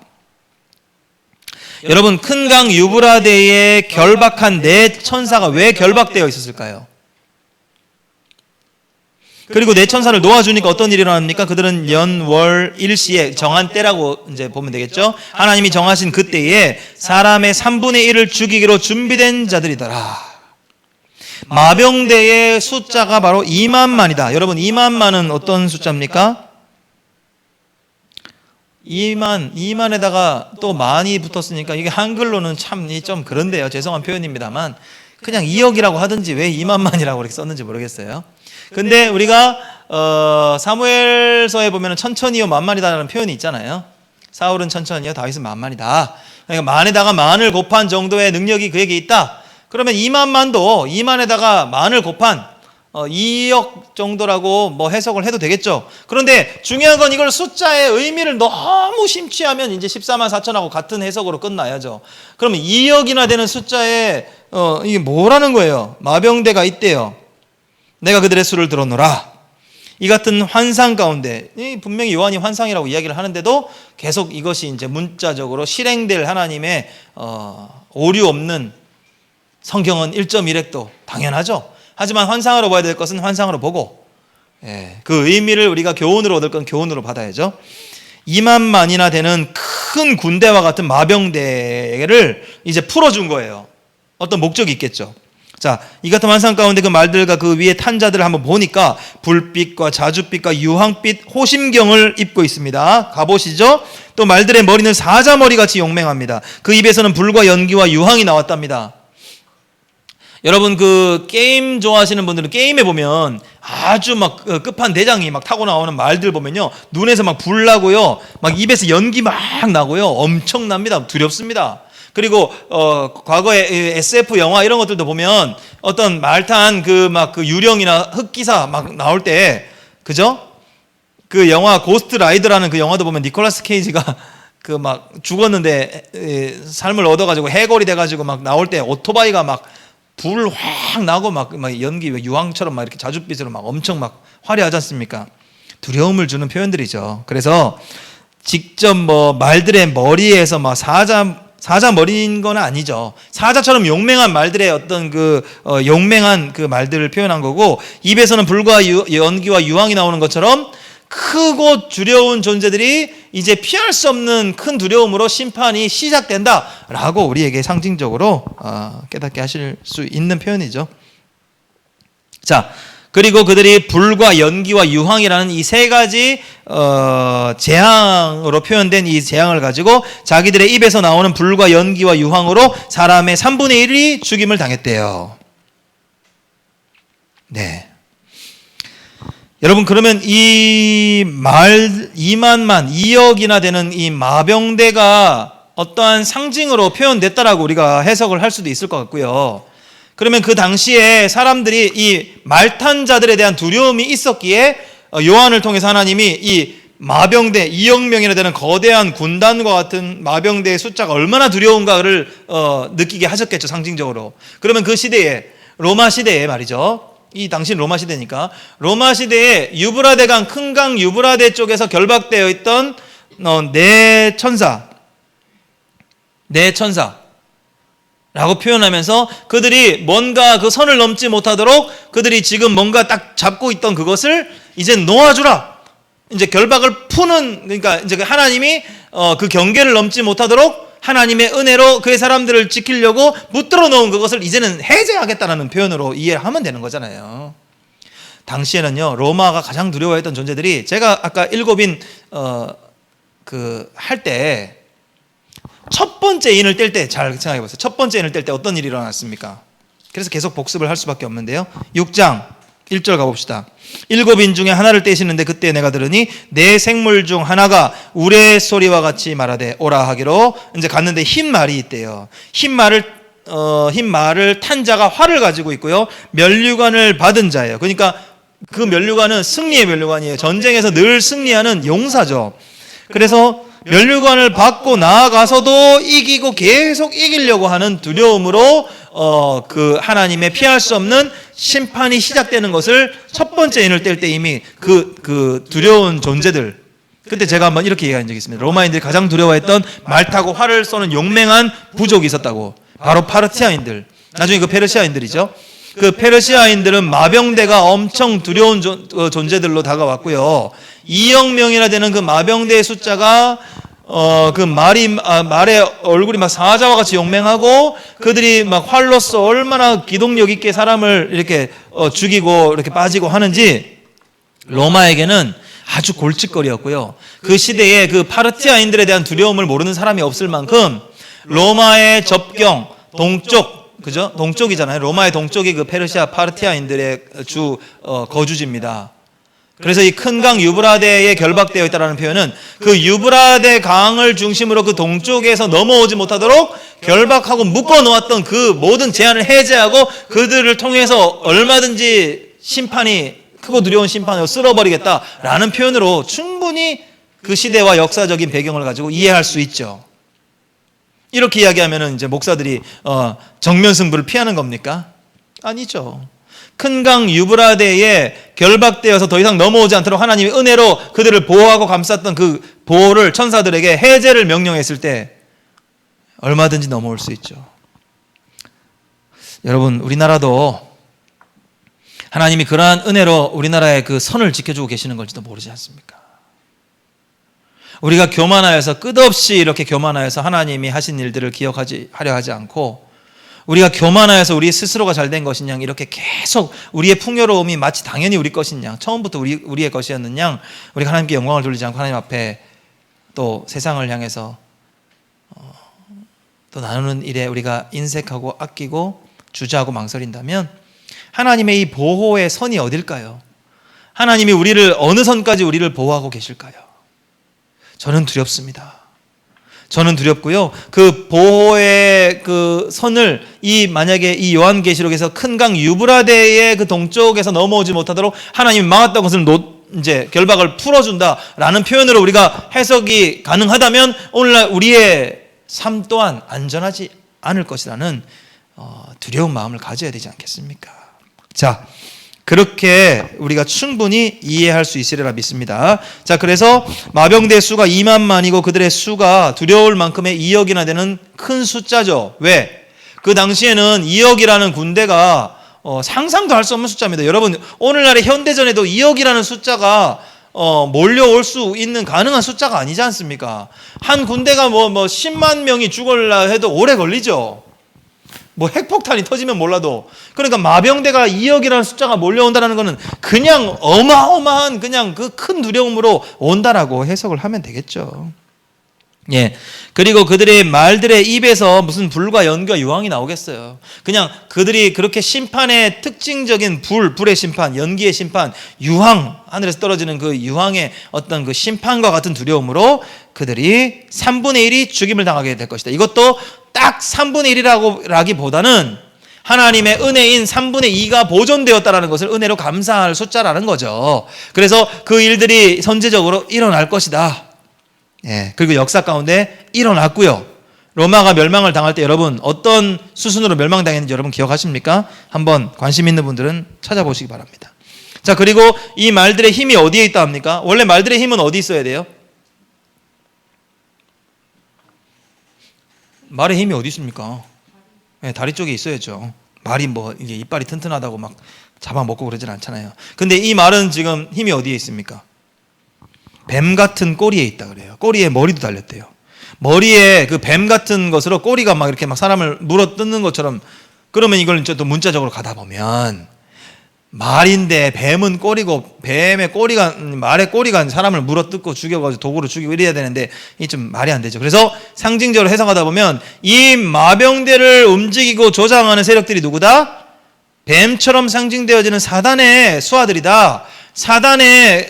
여러분 큰 강 유브라데에 결박한 4천사가 왜 결박되어 있었을까요? 그리고 4천사를 놓아주니까 어떤 일이 일어납니까? 그들은 연월 일시에 정한 때라고 이제 보면 되겠죠. 하나님이 정하신 그때에 사람의 3분의 1을 죽이기로 준비된 자들이더라. 마병대의 숫자가 바로 2만만이다. 여러분 2만만은 어떤 숫자입니까? 2만에다가 또 만이 붙었으니까 이게 한글로는 참 좀 그런데요. 죄송한 표현입니다만 그냥 2억이라고 하든지 왜 2만만이라고 그렇게 썼는지 모르겠어요. 근데 우리가 사무엘서에 보면 천천히요 만만이다라는 표현이 있잖아요. 사울은 천천히요 다윗은 만만이다. 그러니까 만에다가 만을 곱한 정도의 능력이 그에게 있다. 그러면 2만만도 2만에다가 만을 곱한 2억 정도라고 뭐 해석을 해도 되겠죠. 그런데 중요한 건 이걸 숫자의 의미를 너무 심취하면 이제 14만 4천하고 같은 해석으로 끝나야죠. 그러면 2억이나 되는 숫자에 이게 뭐라는 거예요? 마병대가 있대요. 내가 그들의 수를 들어놓으라. 이 같은 환상 가운데, 분명히 요한이 환상이라고 이야기를 하는데도 계속 이것이 이제 문자적으로 실행될 하나님의 오류 없는 성경은 1.1획도 당연하죠. 하지만 환상으로 봐야 될 것은 환상으로 보고, 그 의미를 우리가 교훈으로 얻을 건 교훈으로 받아야죠. 2만만이나 되는 큰 군대와 같은 마병대를 이제 풀어준 거예요. 어떤 목적이 있겠죠. 자, 이 같은 환상 가운데 그 말들과 그 위에 탄 자들을 한번 보니까 불빛과 자줏빛과 유황빛 호심경을 입고 있습니다. 가보시죠. 또 말들의 머리는 사자머리같이 용맹합니다. 그 입에서는 불과 연기와 유황이 나왔답니다. 여러분, 그 게임 좋아하시는 분들은 게임에 보면 아주 막 끝판 대장이 막 타고 나오는 말들 보면요, 눈에서 막 불 나고요, 막 입에서 연기 막 나고요, 엄청납니다. 두렵습니다. 그리고 과거에 SF 영화 이런 것들도 보면 어떤 말탄 그 유령이나 흑기사 막 나올 때, 그죠? 그 영화 고스트 라이더라는 그 영화도 보면 니콜라스 케이지가 그 막 죽었는데 삶을 얻어가지고 해골이 돼가지고 막 나올 때 오토바이가 막 불 확 나고 막 연기 유황처럼 막 이렇게 자줏빛으로 막 엄청 막 화려하지 않습니까? 두려움을 주는 표현들이죠. 그래서 직접 뭐 말들의 머리에서 막 사자 머리인 건 아니죠. 사자처럼 용맹한 말들의 어떤 그 용맹한 그 말들을 표현한 거고, 입에서는 불과 연기와 유황이 나오는 것처럼 크고 두려운 존재들이 이제 피할 수 없는 큰 두려움으로 심판이 시작된다라고 우리에게 상징적으로 깨닫게 하실 수 있는 표현이죠. 자, 그리고 그들이 불과 연기와 유황이라는 이 세 가지 재앙으로 표현된 이 재앙을 가지고 자기들의 입에서 나오는 불과 연기와 유황으로 사람의 3분의 1이 죽임을 당했대요. 네. 여러분, 그러면 이 2억이나 되는 이 마병대가 어떠한 상징으로 표현됐다라고 우리가 해석을 할 수도 있을 것 같고요. 그러면 그 당시에 사람들이 이 말탄 자들에 대한 두려움이 있었기에 요한을 통해서 하나님이 이 마병대 2억 명이나 되는 거대한 군단과 같은 마병대의 숫자가 얼마나 두려운가를 느끼게 하셨겠죠, 상징적으로. 그러면 그 시대에, 로마 시대에 말이죠, 이 당시 로마 시대니까, 로마 시대에 유브라데 강, 큰 강 유브라데 쪽에서 결박되어 있던 네 천사라고 표현하면서 그들이 뭔가 그 선을 넘지 못하도록 그들이 지금 뭔가 딱 잡고 있던 그것을 이제 놓아주라. 이제 결박을 푸는, 그러니까 이제 하나님이 그 경계를 넘지 못하도록 하나님의 은혜로 그의 사람들을 지키려고 붙들어 놓은 그것을 이제는 해제하겠다는 표현으로 이해하면 되는 거잖아요. 당시에는요, 로마가 가장 두려워했던 존재들이, 제가 아까 일곱인 할 때 첫 번째 인을 뗄 때 잘 생각해 보세요. 첫 번째 인을 뗄 때 어떤 일이 일어났습니까? 그래서 계속 복습을 할 수밖에 없는데요. 6장 1절 가봅시다. 7인 중에 하나를 떼시는데 그때 내가 들으니 네 생물 중 하나가 우레소리와 같이 말하되 오라 하기로, 이제 갔는데 흰 말이 있대요. 흰 말을 탄 자가 활을 가지고 있고요, 면류관을 받은 자예요. 그러니까 그 면류관은 승리의 면류관이에요. 전쟁에서 늘 승리하는 용사죠. 그래서 면류관을 받고 나아가서도 이기고 계속 이기려고 하는 두려움으로 그 하나님의 피할 수 없는 심판이 시작되는 것을 첫 번째 인을 뗄 때 이미 그 두려운 존재들, 그때 제가 한번 이렇게 얘기한 적이 있습니다. 로마인들이 가장 두려워했던 말 타고 활을 쏘는 용맹한 부족이 있었다고. 바로 파르티아인들, 나중에 그 페르시아인들이죠. 그 페르시아인들은 마병대가 엄청 두려운 존재들로 다가왔고요. 2억 명이나 되는 그 마병대의 숫자가 그 말의 얼굴이 막 사자와 같이 용맹하고, 그들이 막 활로써 얼마나 기동력 있게 사람을 이렇게 죽이고 이렇게 빠지고 하는지 로마에게는 아주 골칫거리였고요. 그 시대에 그 파르티아인들에 대한 두려움을 모르는 사람이 없을 만큼 로마의 접경 동쪽, 그죠? 동쪽이잖아요. 로마의 동쪽이 그 페르시아 파르티아인들의 주 거주지입니다. 그래서 이 큰 강 유브라데에 결박되어 있다는 표현은 그 유브라데 강을 중심으로 그 동쪽에서 넘어오지 못하도록 결박하고 묶어 놓았던 그 모든 제한을 해제하고 그들을 통해서 얼마든지 심판이, 크고 두려운 심판으로 쓸어버리겠다라는 표현으로 충분히 그 시대와 역사적인 배경을 가지고 이해할 수 있죠. 이렇게 이야기하면은 이제 목사들이 정면 승부를 피하는 겁니까? 아니죠. 큰 강 유브라데에 결박되어서 더 이상 넘어오지 않도록 하나님이 은혜로 그들을 보호하고 감쌌던 그 보호를 천사들에게 해제를 명령했을 때 얼마든지 넘어올 수 있죠. 여러분, 우리나라도 하나님이 그러한 은혜로 우리나라의 그 선을 지켜주고 계시는 걸지도 모르지 않습니까? 우리가 교만하여서 끝없이 이렇게 교만하여서 하나님이 하신 일들을 기억하려 하지 않고, 우리가 교만하여서 우리 스스로가 잘된 것인 양 이렇게 계속 우리의 풍요로움이 마치 당연히 우리 것인 양, 처음부터 우리의 것이었는 양, 우리가 하나님께 영광을 돌리지 않고 하나님 앞에 또 세상을 향해서 또 나누는 일에 우리가 인색하고 아끼고 주저하고 망설인다면 하나님의 이 보호의 선이 어딜까요? 하나님이 우리를 어느 선까지 우리를 보호하고 계실까요? 저는 두렵습니다. 저는 두렵고요. 그 보호의 그 선을 만약에 이 요한계시록에서 큰 강 유브라데의 그 동쪽에서 넘어오지 못하도록 하나님이 막았다고 것을 이제 결박을 풀어준다라는 표현으로 우리가 해석이 가능하다면 오늘날 우리의 삶 또한 안전하지 않을 것이라는 두려운 마음을 가져야 되지 않겠습니까? 자, 그렇게 우리가 충분히 이해할 수 있으리라 믿습니다. 자, 그래서 마병대 수가 2만만이고 그들의 수가 두려울 만큼의 2억이나 되는 큰 숫자죠. 왜? 그 당시에는 2억이라는 군대가 상상도 할 수 없는 숫자입니다. 여러분, 오늘날의 현대전에도 2억이라는 숫자가 몰려올 수 있는 가능한 숫자가 아니지 않습니까? 한 군대가 10만 명이 죽으려 해도 오래 걸리죠. 핵폭탄이 터지면 몰라도. 그러니까 마병대가 2억이라는 숫자가 몰려온다는 것은 그냥 어마어마한 그냥 그 큰 두려움으로 온다라고 해석을 하면 되겠죠. 예. 그리고 그들의 말들의 입에서 무슨 불과 연기와 유황이 나오겠어요. 그냥 그들이 그렇게 심판의 특징적인 불의 심판, 연기의 심판, 유황, 하늘에서 떨어지는 그 유황의 어떤 그 심판과 같은 두려움으로 그들이 3분의 1이 죽임을 당하게 될 것이다. 이것도 딱 3분의 1이라기보다는 하나님의 은혜인 3분의 2가 보존되었다는 것을 은혜로 감사할 숫자라는 거죠. 그래서 그 일들이 선제적으로 일어날 것이다. 예, 그리고 역사 가운데 일어났고요. 로마가 멸망을 당할 때 여러분 어떤 수순으로 멸망당했는지 여러분 기억하십니까? 한번 관심 있는 분들은 찾아보시기 바랍니다. 자, 그리고 이 말들의 힘이 어디에 있다 합니까? 원래 말들의 힘은 어디 있어야 돼요? 말의 힘이 어디 있습니까? 네, 다리 쪽에 있어야죠. 말이 이게 이빨이 튼튼하다고 막 잡아먹고 그러진 않잖아요. 근데 이 말은 지금 힘이 어디에 있습니까? 뱀 같은 꼬리에 있다 그래요. 꼬리에 머리도 달렸대요. 머리에 그 뱀 같은 것으로 꼬리가 막 이렇게 막 사람을 물어 뜯는 것처럼, 그러면 이걸 또 문자적으로 가다 보면 말인데 뱀은 꼬리고 말의 꼬리가 사람을 물어 뜯고 죽여가지고 도구로 죽이고 이래야 되는데 이게 좀 말이 안 되죠. 그래서 상징적으로 해석하다 보면 이 마병대를 움직이고 조장하는 세력들이 누구다? 뱀처럼 상징되어지는 사단의 수하들이다. 사단의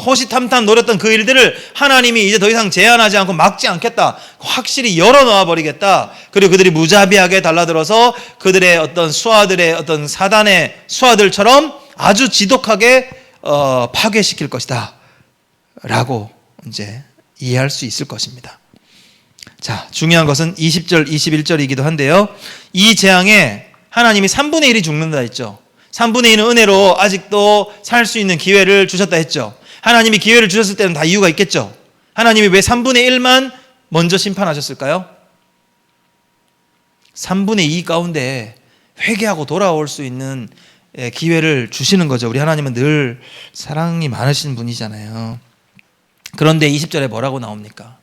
호시탐탐 노렸던 그 일들을 하나님이 이제 더 이상 제한하지 않고 막지 않겠다. 확실히 열어놓아 버리겠다. 그리고 그들이 무자비하게 달라들어서 그들의 어떤 수하들의 어떤 사단의 수하들처럼 아주 지독하게 파괴시킬 것이다 라고 이제 이해할 수 있을 것입니다. 자, 중요한 것은 20절 21절이기도 한데요, 이 재앙에 하나님이 3분의 1이 죽는다 했죠. 3분의 1은 은혜로 아직도 살 수 있는 기회를 주셨다 했죠. 하나님이 기회를 주셨을 때는 다 이유가 있겠죠. 하나님이 왜 3분의 1만 먼저 심판하셨을까요? 3분의 2 가운데 회개하고 돌아올 수 있는 기회를 주시는 거죠. 우리 하나님은 늘 사랑이 많으신 분이잖아요. 그런데 20절에 뭐라고 나옵니까?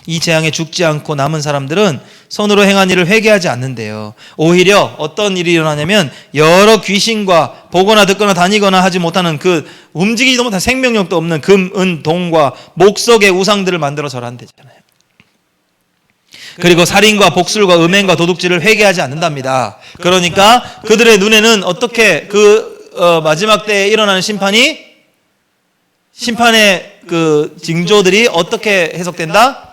이 재앙에 죽지 않고 남은 사람들은 손으로 행한 일을 회개하지 않는데요. 오히려 어떤 일이 일어나냐면 여러 귀신과 보거나 듣거나 다니거나 하지 못하는 그 움직이지도 못한 생명력도 없는 금, 은, 동과 목석의 우상들을 만들어 절한대잖아요. 그리고 살인과 복술과 음행과 도둑질을 회개하지 않는답니다. 그러니까 그들의 눈에는 어떻게 마지막 때에 일어나는 심판의 그 징조들이 어떻게 해석된다?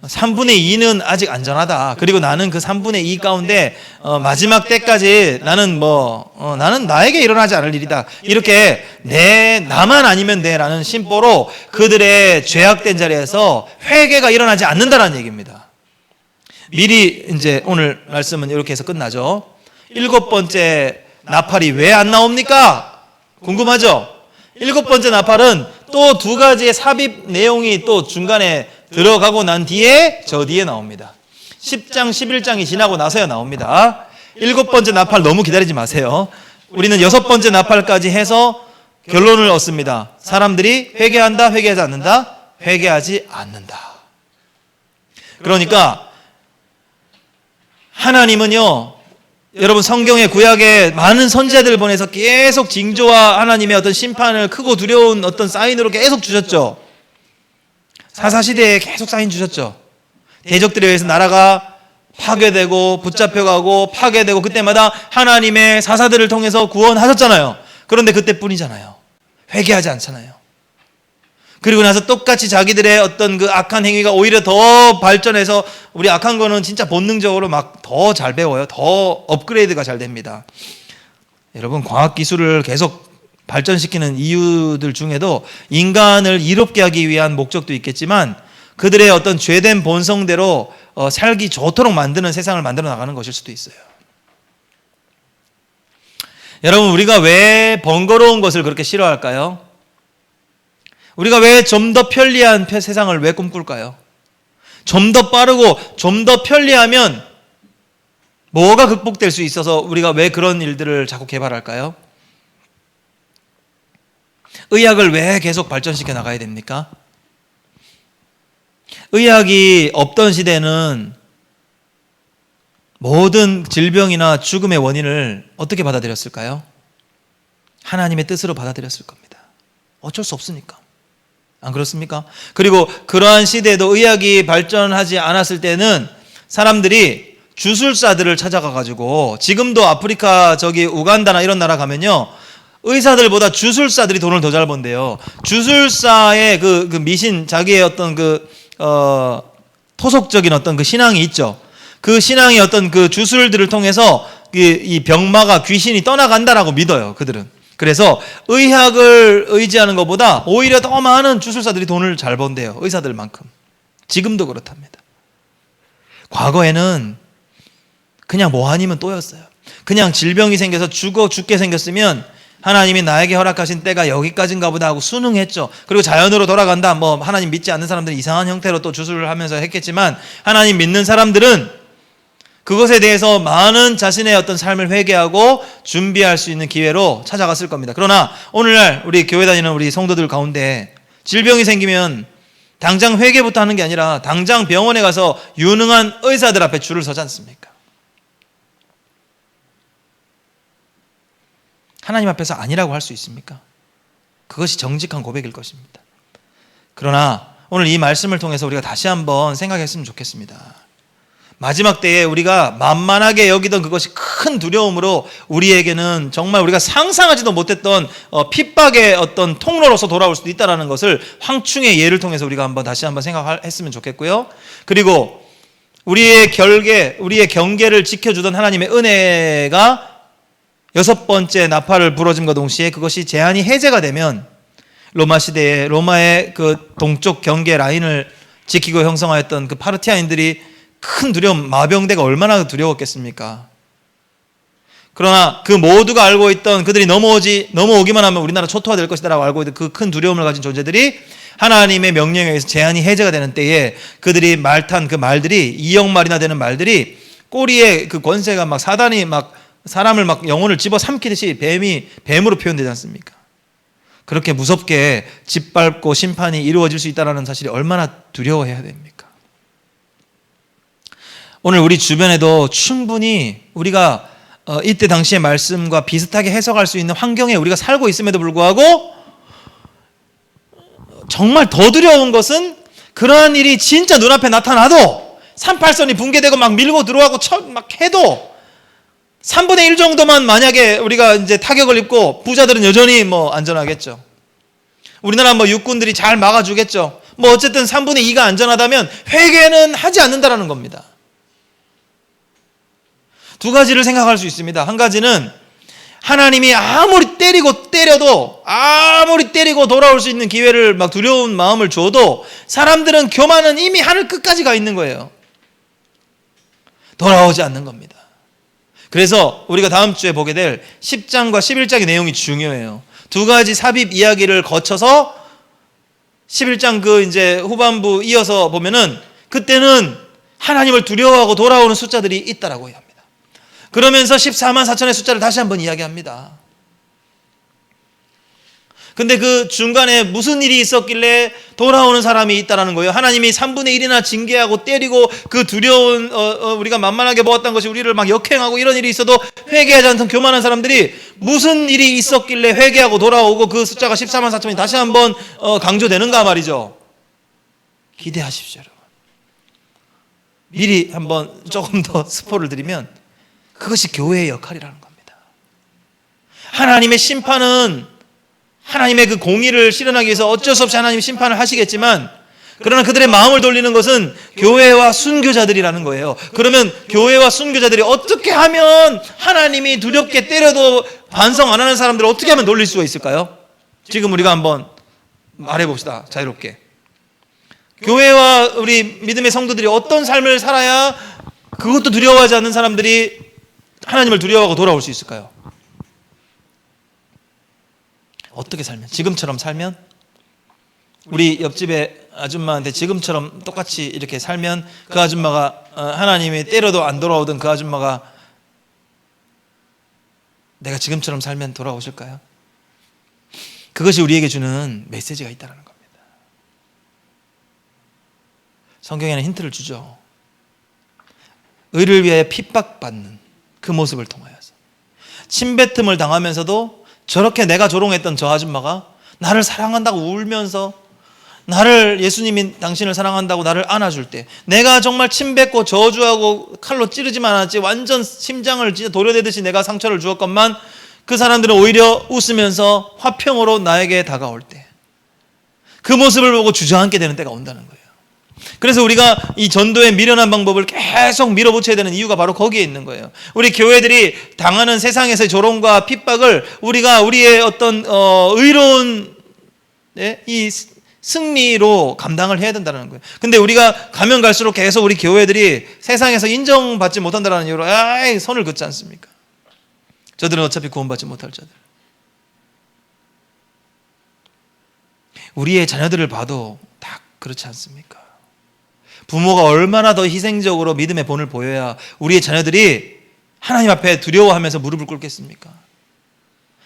3분의 2는 아직 안전하다. 그리고 나는 그 3분의 2 가운데 마지막 때까지 나는 나는 나에게 일어나지 않을 일이다. 이렇게 나만 아니면 돼라는 심보로 그들의 죄악된 자리에서 회개가 일어나지 않는다라는 얘기입니다. 미리 이제 오늘 말씀은 이렇게 해서 끝나죠. 7번째 나팔이 왜 안 나옵니까? 궁금하죠? 7번째 나팔은 또 2가지의 삽입 내용이 또 중간에 들어가고 난 뒤에 저 뒤에 나옵니다. 10장, 11장이 지나고 나서야 나옵니다. 7번째 나팔 너무 기다리지 마세요. 우리는 6번째 나팔까지 해서 결론을 얻습니다. 사람들이 회개한다, 회개하지 않는다? 회개하지 않는다. 그러니까 하나님은요, 여러분 성경의 구약에 많은 선지자들을 보내서 계속 징조와 하나님의 어떤 심판을 크고 두려운 어떤 사인으로 계속 주셨죠. 사사시대에 계속 사인 주셨죠. 대적들에 의해서 나라가 파괴되고 붙잡혀가고 파괴되고 그때마다 하나님의 사사들을 통해서 구원하셨잖아요. 그런데 그때뿐이잖아요. 회개하지 않잖아요. 그리고 나서 똑같이 자기들의 어떤 그 악한 행위가 오히려 더 발전해서, 우리 악한 거는 진짜 본능적으로 막 더 잘 배워요. 더 업그레이드가 잘 됩니다. 여러분, 과학기술을 계속 발전시키는 이유들 중에도 인간을 이롭게 하기 위한 목적도 있겠지만 그들의 어떤 죄된 본성대로 살기 좋도록 만드는 세상을 만들어 나가는 것일 수도 있어요. 여러분, 우리가 왜 번거로운 것을 그렇게 싫어할까요? 우리가 왜 좀 더 편리한 세상을 왜 꿈꿀까요? 좀 더 빠르고 좀 더 편리하면 뭐가 극복될 수 있어서 우리가 왜 그런 일들을 자꾸 개발할까요? 의학을 왜 계속 발전시켜 나가야 됩니까? 의학이 없던 시대는 모든 질병이나 죽음의 원인을 어떻게 받아들였을까요? 하나님의 뜻으로 받아들였을 겁니다. 어쩔 수 없으니까. 안 그렇습니까? 그리고 그러한 시대에도 의학이 발전하지 않았을 때는 사람들이 주술사들을 찾아가가지고, 지금도 아프리카 저기 우간다나 이런 나라 가면요, 의사들보다 주술사들이 돈을 더 잘 번대요. 주술사의 그 미신, 자기의 어떤 토속적인 어떤 그 신앙이 있죠. 그 신앙이 어떤 그 주술들을 통해서 이 병마가, 귀신이 떠나간다라고 믿어요, 그들은. 그래서 의학을 의지하는 것보다 오히려 더 많은 주술사들이 돈을 잘 번대요, 의사들만큼. 지금도 그렇답니다. 과거에는 그냥 뭐 아니면 또였어요. 그냥 질병이 생겨서 죽게 생겼으면 하나님이 나에게 허락하신 때가 여기까지인가 보다 하고 순응했죠. 그리고 자연으로 돌아간다, 뭐 하나님 믿지 않는 사람들은 이상한 형태로 또 주술을 하면서 했겠지만, 하나님 믿는 사람들은 그것에 대해서 많은 자신의 어떤 삶을 회개하고 준비할 수 있는 기회로 찾아갔을 겁니다. 그러나 오늘날 우리 교회 다니는 우리 성도들 가운데 질병이 생기면 당장 회개부터 하는 게 아니라 당장 병원에 가서 유능한 의사들 앞에 줄을 서지 않습니까? 하나님 앞에서 아니라고 할 수 있습니까? 그것이 정직한 고백일 것입니다. 그러나 오늘 이 말씀을 통해서 우리가 다시 한번 생각했으면 좋겠습니다. 마지막 때에 우리가 만만하게 여기던 그것이 큰 두려움으로 우리에게는 정말 우리가 상상하지도 못했던 핍박의 어떤 통로로서 돌아올 수도 있다는 것을 황충의 예를 통해서 우리가 다시 한번 생각했으면 좋겠고요. 그리고 우리의 경계를 지켜주던 하나님의 은혜가 6번째 나팔을 부러짐과 동시에 그것이 제한이 해제가 되면 로마 시대에 로마의 그 동쪽 경계 라인을 지키고 형성하였던 그 파르티아인들이 큰 두려움, 마병대가 얼마나 두려웠겠습니까? 그러나 그 모두가 알고 있던, 그들이 넘어오기만 하면 우리나라 초토화될 것이다라고 알고 있던 그 큰 두려움을 가진 존재들이 하나님의 명령에 의해서 제한이 해제가 되는 때에 그들이 말탄 그 말들이 2억 마리나 되는 말들이 꼬리에 그 권세가 막 사단이 막 사람을 막 영혼을 집어 삼키듯이 뱀으로 표현되지 않습니까? 그렇게 무섭게 짓밟고 심판이 이루어질 수 있다는 사실이 얼마나 두려워해야 됩니까? 오늘 우리 주변에도 충분히 우리가 이때 당시의 말씀과 비슷하게 해석할 수 있는 환경에 우리가 살고 있음에도 불구하고 정말 더 두려운 것은 그러한 일이 진짜 눈앞에 나타나도 38선이 붕괴되고 막 밀고 들어가고 막 해도 3분의 1 정도만 만약에 우리가 이제 타격을 입고 부자들은 여전히 뭐 안전하겠죠. 우리나라 뭐 육군들이 잘 막아주겠죠. 뭐 어쨌든 3분의 2가 안전하다면 회개는 하지 않는다라는 겁니다. 두 가지를 생각할 수 있습니다. 한 가지는 하나님이 아무리 때려도 아무리 때리고 돌아올 수 있는 기회를 막 두려운 마음을 줘도 사람들은 교만은 이미 하늘 끝까지 가 있는 거예요. 돌아오지 않는 겁니다. 그래서 우리가 다음 주에 보게 될 10장과 11장의 내용이 중요해요. 두 가지 삽입 이야기를 거쳐서 11장 그 이제 후반부 이어서 보면은 그때는 하나님을 두려워하고 돌아오는 숫자들이 있다라고 합니다. 그러면서 14만 4천의 숫자를 다시 한번 이야기합니다. 근데 그 중간에 무슨 일이 있었길래 돌아오는 사람이 있다라는 거예요. 하나님이 3분의 1이나 징계하고 때리고 그 두려운 우리가 만만하게 먹었던 것이 우리를 막 역행하고 이런 일이 있어도 회개하지 않던 교만한 사람들이 무슨 일이 있었길래 회개하고 돌아오고 그 숫자가 14만 4천이 다시 한번 강조되는가 말이죠. 기대하십시오, 여러분. 미리 한번 조금 더 스포를 드리면 그것이 교회의 역할이라는 겁니다. 하나님의 심판은 하나님의 그 공의를 실현하기 위해서 어쩔 수 없이 하나님이 심판을 하시겠지만, 그러나 그들의 마음을 돌리는 것은 교회와 순교자들이라는 거예요. 그러면 교회와 순교자들이 어떻게 하면 하나님이 두렵게 때려도 반성 안 하는 사람들을 어떻게 하면 놀릴 수가 있을까요? 지금 우리가 한번 말해봅시다. 자유롭게. 교회와 우리 믿음의 성도들이 어떤 삶을 살아야 그것도 두려워하지 않는 사람들이 하나님을 두려워하고 돌아올 수 있을까요? 어떻게 살면? 지금처럼 살면? 우리 옆집에 아줌마한테 지금처럼 똑같이 이렇게 살면 그 아줌마가 하나님이 때려도 안 돌아오던 그 아줌마가 내가 지금처럼 살면 돌아오실까요? 그것이 우리에게 주는 메시지가 있다는 겁니다. 성경에는 힌트를 주죠. 의를 위하여 핍박받는 그 모습을 통하여서 침뱉음을 당하면서도 저렇게 내가 조롱했던 저 아줌마가 나를 사랑한다고 울면서, 나를 예수님이 당신을 사랑한다고 나를 안아줄 때, 내가 정말 침뱉고 저주하고 칼로 찌르지만 않았지 완전 심장을 진짜 도려내듯이 내가 상처를 주었건만 그 사람들은 오히려 웃으면서 화평으로 나에게 다가올 때 그 모습을 보고 주저앉게 되는 때가 온다는 거예요. 그래서 우리가 이 전도의 미련한 방법을 계속 밀어붙여야 되는 이유가 바로 거기에 있는 거예요. 우리 교회들이 당하는 세상에서의 조롱과 핍박을 우리가 우리의 어떤 의로운 이 승리로 감당을 해야 된다는 거예요. 근데 우리가 가면 갈수록 계속 우리 교회들이 세상에서 인정받지 못한다는 이유로 선을 긋지 않습니까? 저들은 어차피 구원받지 못할 자들. 우리의 자녀들을 봐도 다 그렇지 않습니까? 부모가 얼마나 더 희생적으로 믿음의 본을 보여야 우리의 자녀들이 하나님 앞에 두려워하면서 무릎을 꿇겠습니까?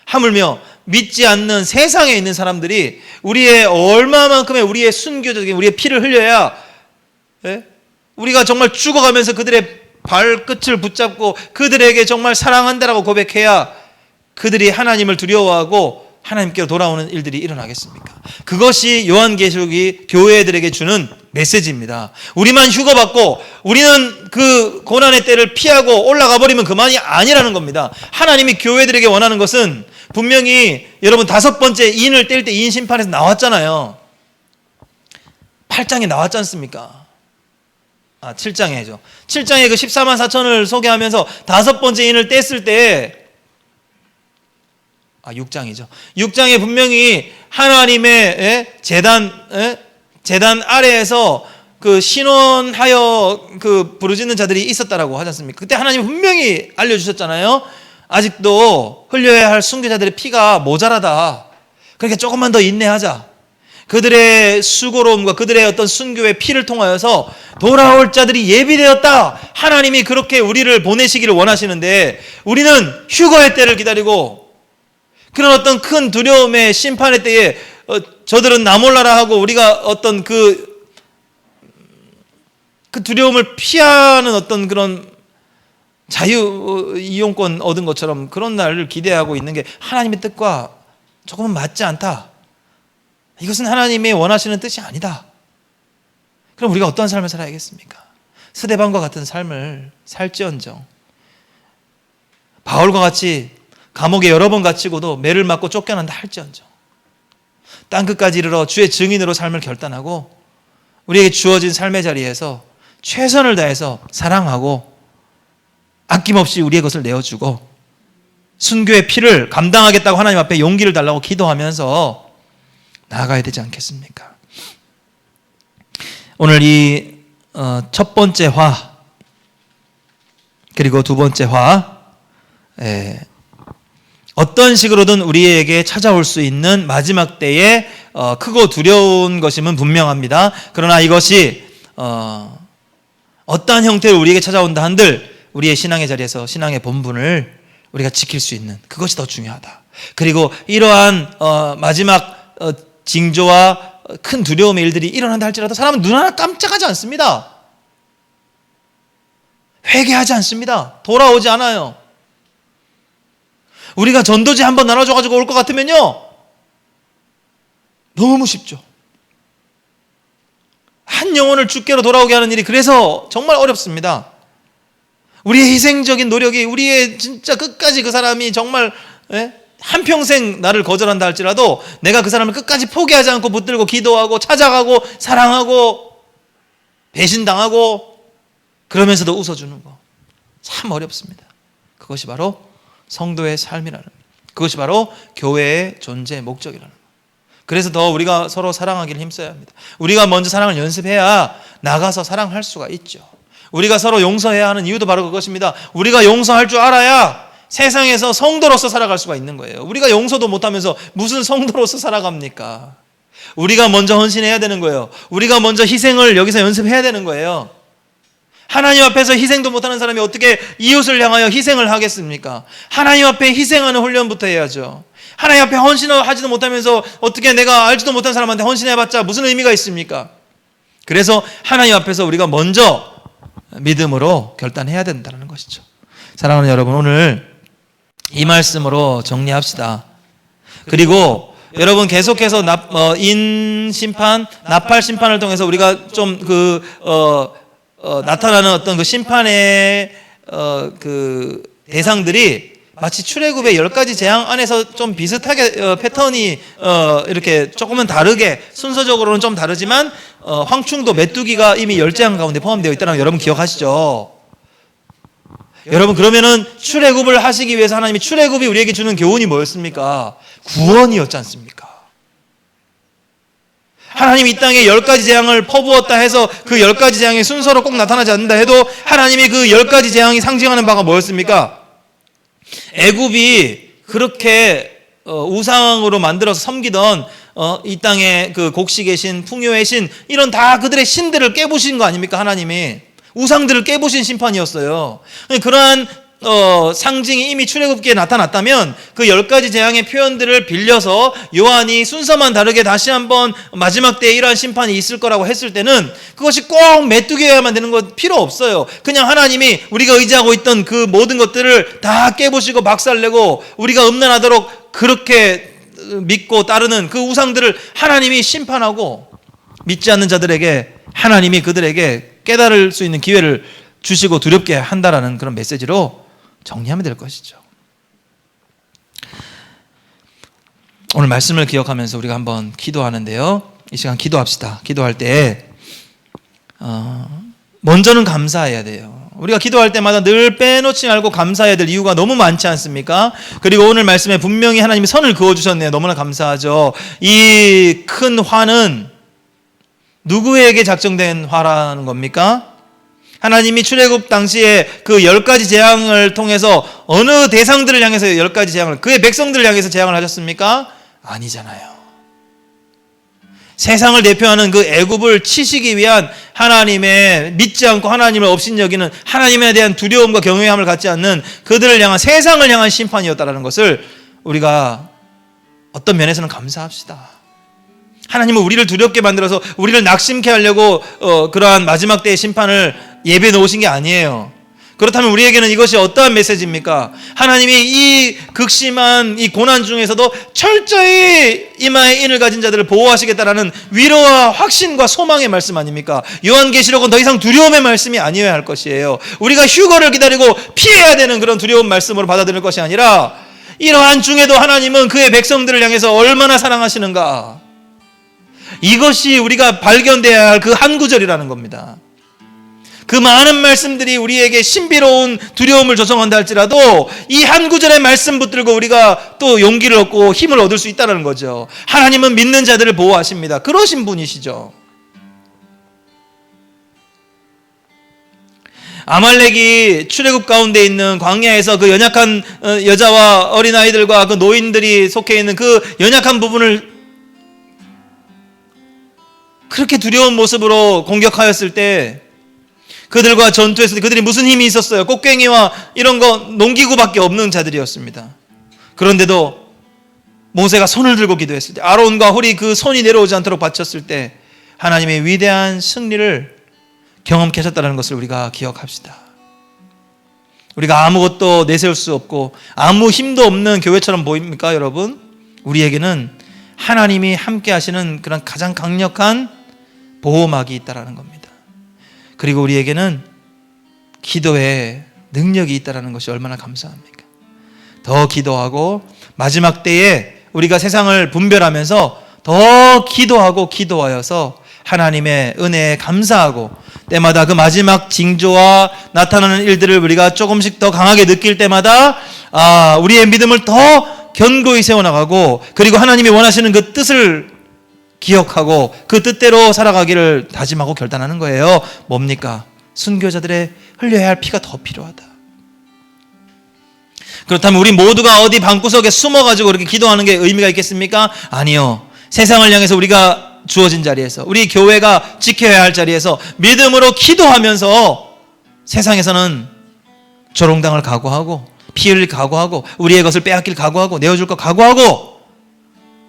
하물며 믿지 않는 세상에 있는 사람들이 우리의 얼마만큼의 우리의 순교적인 우리의 피를 흘려야 우리가 정말 죽어가면서 그들의 발끝을 붙잡고 그들에게 정말 사랑한다라고 고백해야 그들이 하나님을 두려워하고 하나님께로 돌아오는 일들이 일어나겠습니까? 그것이 요한계시록이 교회들에게 주는 메시지입니다. 우리만 휴거받고 우리는 그 고난의 때를 피하고 올라가 버리면 그만이 아니라는 겁니다. 하나님이 교회들에게 원하는 것은 분명히 여러분 5번째 인을 뗄 때 인 심판에서 나왔잖아요. 8장에 나왔지 않습니까? 7장에죠. 7장에 그 14만 4천을 소개하면서 5번째 인을 뗐을 때 6장이죠. 6장에 분명히 하나님의 재단 아래에서 그 신원하여 그 부르짖는 자들이 있었다라고 하지 않습니까? 그때 하나님이 분명히 알려주셨잖아요. 아직도 흘려야 할 순교자들의 피가 모자라다. 그러니까 조금만 더 인내하자. 그들의 수고로움과 그들의 어떤 순교의 피를 통하여서 돌아올 자들이 예비되었다. 하나님이 그렇게 우리를 보내시기를 원하시는데 우리는 휴거의 때를 기다리고 그런 어떤 큰 두려움의 심판의 때에 저들은 나 몰라라 하고 우리가 어떤 그 두려움을 피하는 어떤 그런 자유 이용권 얻은 것처럼 그런 날을 기대하고 있는 게 하나님의 뜻과 조금은 맞지 않다. 이것은 하나님이 원하시는 뜻이 아니다. 그럼 우리가 어떤 삶을 살아야겠습니까? 스데반과 같은 삶을 살지언정 바울과 같이 감옥에 여러 번 갇히고도 매를 맞고 쫓겨난다 할지언정 땅끝까지 이르러 주의 증인으로 삶을 결단하고 우리에게 주어진 삶의 자리에서 최선을 다해서 사랑하고 아낌없이 우리의 것을 내어주고 순교의 피를 감당하겠다고 하나님 앞에 용기를 달라고 기도하면서 나아가야 되지 않겠습니까? 오늘 이 첫 번째 화 그리고 두 번째 화 어떤 식으로든 우리에게 찾아올 수 있는 마지막 때에 크고 두려운 것임은 분명합니다. 그러나 이것이 어떠한 형태로 우리에게 찾아온다 한들 우리의 신앙의 자리에서 신앙의 본분을 우리가 지킬 수 있는 그것이 더 중요하다. 그리고 이러한 마지막 징조와 큰 두려움의 일들이 일어난다 할지라도 사람은 눈 하나 깜짝하지 않습니다. 회개하지 않습니다. 돌아오지 않아요. 우리가 전도지 한번 나눠줘가지고 올 것 같으면요 너무 쉽죠. 한 영혼을 주께로 돌아오게 하는 일이 그래서 정말 어렵습니다. 우리의 희생적인 노력이 우리의 진짜 끝까지 그 사람이 정말 한평생 나를 거절한다 할지라도 내가 그 사람을 끝까지 포기하지 않고 붙들고 기도하고 찾아가고 사랑하고 배신당하고 그러면서도 웃어주는 거 참 어렵습니다. 그것이 바로 성도의 삶이라는, 그것이 바로 교회의 존재의 목적이라는 거. 그래서 더 우리가 서로 사랑하기를 힘써야 합니다. 우리가 먼저 사랑을 연습해야 나가서 사랑할 수가 있죠. 우리가 서로 용서해야 하는 이유도 바로 그것입니다. 우리가 용서할 줄 알아야 세상에서 성도로서 살아갈 수가 있는 거예요. 우리가 용서도 못하면서 무슨 성도로서 살아갑니까? 우리가 먼저 헌신해야 되는 거예요. 우리가 먼저 희생을 여기서 연습해야 되는 거예요. 하나님 앞에서 희생도 못하는 사람이 어떻게 이웃을 향하여 희생을 하겠습니까? 하나님 앞에 희생하는 훈련부터 해야죠. 하나님 앞에 헌신을 하지도 못하면서 어떻게 내가 알지도 못한 사람한테 헌신해봤자 무슨 의미가 있습니까? 그래서 하나님 앞에서 우리가 먼저 믿음으로 결단해야 된다는 것이죠. 사랑하는 여러분, 오늘 이 말씀으로 정리합시다. 그리고 여러분 계속해서 인심판, 나팔 심판을 통해서 우리가 좀 나타나는 어떤 그 심판의 그 대상들이 마치 출애굽의 10가지 재앙 안에서 좀 비슷하게 패턴이 이렇게 조금은 다르게 순서적으로는 좀 다르지만 황충도 메뚜기가 이미 10재앙 가운데 포함되어 있다는 거 여러분 기억하시죠? 여러분 그러면은 출애굽을 하시기 위해서 하나님이 출애굽이 우리에게 주는 교훈이 뭐였습니까? 구원이었지 않습니까? 하나님이 이 땅에 10가지 재앙을 퍼부었다 해서 그 10가지 재앙의 순서로 꼭 나타나지 않는다 해도 하나님이 그 10가지 재앙이 상징하는 바가 뭐였습니까? 애굽이 그렇게 우상으로 만들어서 섬기던 이 땅에 그 곡식의 신, 풍요의 신 이런 다 그들의 신들을 깨부신 거 아닙니까? 하나님이 우상들을 깨부신 심판이었어요. 그러한 상징이 이미 출애굽기에 나타났다면 그 10가지 재앙의 표현들을 빌려서 요한이 순서만 다르게 다시 한번 마지막 때에 이러한 심판이 있을 거라고 했을 때는 그것이 꼭 메뚜기여야만 되는 것 필요 없어요. 그냥 하나님이 우리가 의지하고 있던 그 모든 것들을 다 깨부시고 박살내고 우리가 음란하도록 그렇게 믿고 따르는 그 우상들을 하나님이 심판하고 믿지 않는 자들에게 하나님이 그들에게 깨달을 수 있는 기회를 주시고 두렵게 한다라는 그런 메시지로 정리하면 될 것이죠. 오늘 말씀을 기억하면서 우리가 한번 기도하는데요. 이 시간 기도합시다. 기도할 때 먼저는 감사해야 돼요. 우리가 기도할 때마다 늘 빼놓지 말고 감사해야 될 이유가 너무 많지 않습니까? 그리고 오늘 말씀에 분명히 하나님이 선을 그어주셨네요. 너무나 감사하죠. 이 큰 화는 누구에게 작정된 화라는 겁니까? 하나님이 출애굽 당시에 그 10가지 재앙을 통해서 어느 대상들을 향해서 10가지 재앙을, 그의 백성들을 향해서 재앙을 하셨습니까? 아니잖아요. 세상을 대표하는 그 애굽을 치시기 위한 하나님의 믿지 않고 하나님을 업신여기는 하나님에 대한 두려움과 경외함을 갖지 않는 그들을 향한 세상을 향한 심판이었다는 것을 우리가 어떤 면에서는 감사합시다. 하나님은 우리를 두렵게 만들어서 우리를 낙심케 하려고 그러한 마지막 때의 심판을 예배해 놓으신 게 아니에요. 그렇다면 우리에게는 이것이 어떠한 메시지입니까? 하나님이 이 극심한 이 고난 중에서도 철저히 이마에 인을 가진 자들을 보호하시겠다라는 위로와 확신과 소망의 말씀 아닙니까? 요한계시록은 더 이상 두려움의 말씀이 아니어야 할 것이에요. 우리가 휴거를 기다리고 피해야 되는 그런 두려운 말씀으로 받아들일 것이 아니라 이러한 중에도 하나님은 그의 백성들을 향해서 얼마나 사랑하시는가, 이것이 우리가 발견돼야 할 그 한 구절이라는 겁니다. 그 많은 말씀들이 우리에게 신비로운 두려움을 조성한다 할지라도 이 한 구절의 말씀 붙들고 우리가 또 용기를 얻고 힘을 얻을 수 있다는 거죠. 하나님은 믿는 자들을 보호하십니다. 그러신 분이시죠. 아말렉이 출애굽 가운데 있는 광야에서 그 연약한 여자와 어린아이들과 그 노인들이 속해 있는 그 연약한 부분을 그렇게 두려운 모습으로 공격하였을 때 그들과 전투했을 때 그들이 무슨 힘이 있었어요? 꽃괭이와 이런 거 농기구밖에 없는 자들이었습니다. 그런데도 모세가 손을 들고 기도했을 때, 아론과 홀이 그 손이 내려오지 않도록 바쳤을 때 하나님의 위대한 승리를 경험케 하셨다는 것을 우리가 기억합시다. 우리가 아무것도 내세울 수 없고 아무 힘도 없는 교회처럼 보입니까, 여러분? 우리에게는 하나님이 함께 하시는 그런 가장 강력한 보호막이 있다는 겁니다. 그리고 우리에게는 기도의 능력이 있다는 것이 얼마나 감사합니까? 더 기도하고 마지막 때에 우리가 세상을 분별하면서 더 기도하고 기도하여서 하나님의 은혜에 감사하고 때마다 그 마지막 징조와 나타나는 일들을 우리가 조금씩 더 강하게 느낄 때마다 우리의 믿음을 더 견고히 세워나가고 그리고 하나님이 원하시는 그 뜻을 기억하고 그 뜻대로 살아가기를 다짐하고 결단하는 거예요. 뭡니까? 순교자들의 흘려야 할 피가 더 필요하다. 그렇다면 우리 모두가 어디 방구석에 숨어가지고 그렇게 기도하는 게 의미가 있겠습니까? 아니요. 세상을 향해서 우리가 주어진 자리에서, 우리 교회가 지켜야 할 자리에서 믿음으로 기도하면서 세상에서는 조롱당을 각오하고 피 흘릴 각오하고 우리의 것을 빼앗길 각오하고 내어줄 것 각오하고,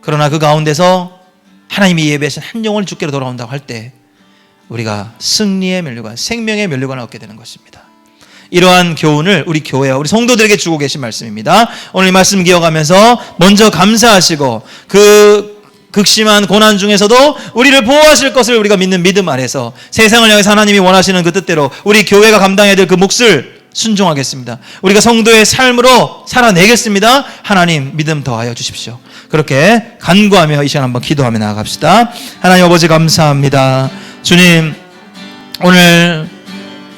그러나 그 가운데서 하나님이 예배하신 한 영혼을 주께로 돌아온다고 할 때 우리가 승리의 면류관, 생명의 면류관을 얻게 되는 것입니다. 이러한 교훈을 우리 교회와 우리 성도들에게 주고 계신 말씀입니다. 오늘 이 말씀 기억하면서 먼저 감사하시고 그 극심한 고난 중에서도 우리를 보호하실 것을 우리가 믿는 믿음 아래서 세상을 향해서 하나님이 원하시는 그 뜻대로 우리 교회가 감당해야 될 그 몫을 순종하겠습니다. 우리가 성도의 삶으로 살아내겠습니다. 하나님 믿음 더하여 주십시오. 그렇게 간구하며 이 시간 한번 기도하며 나아갑시다. 하나님 아버지 감사합니다. 주님, 오늘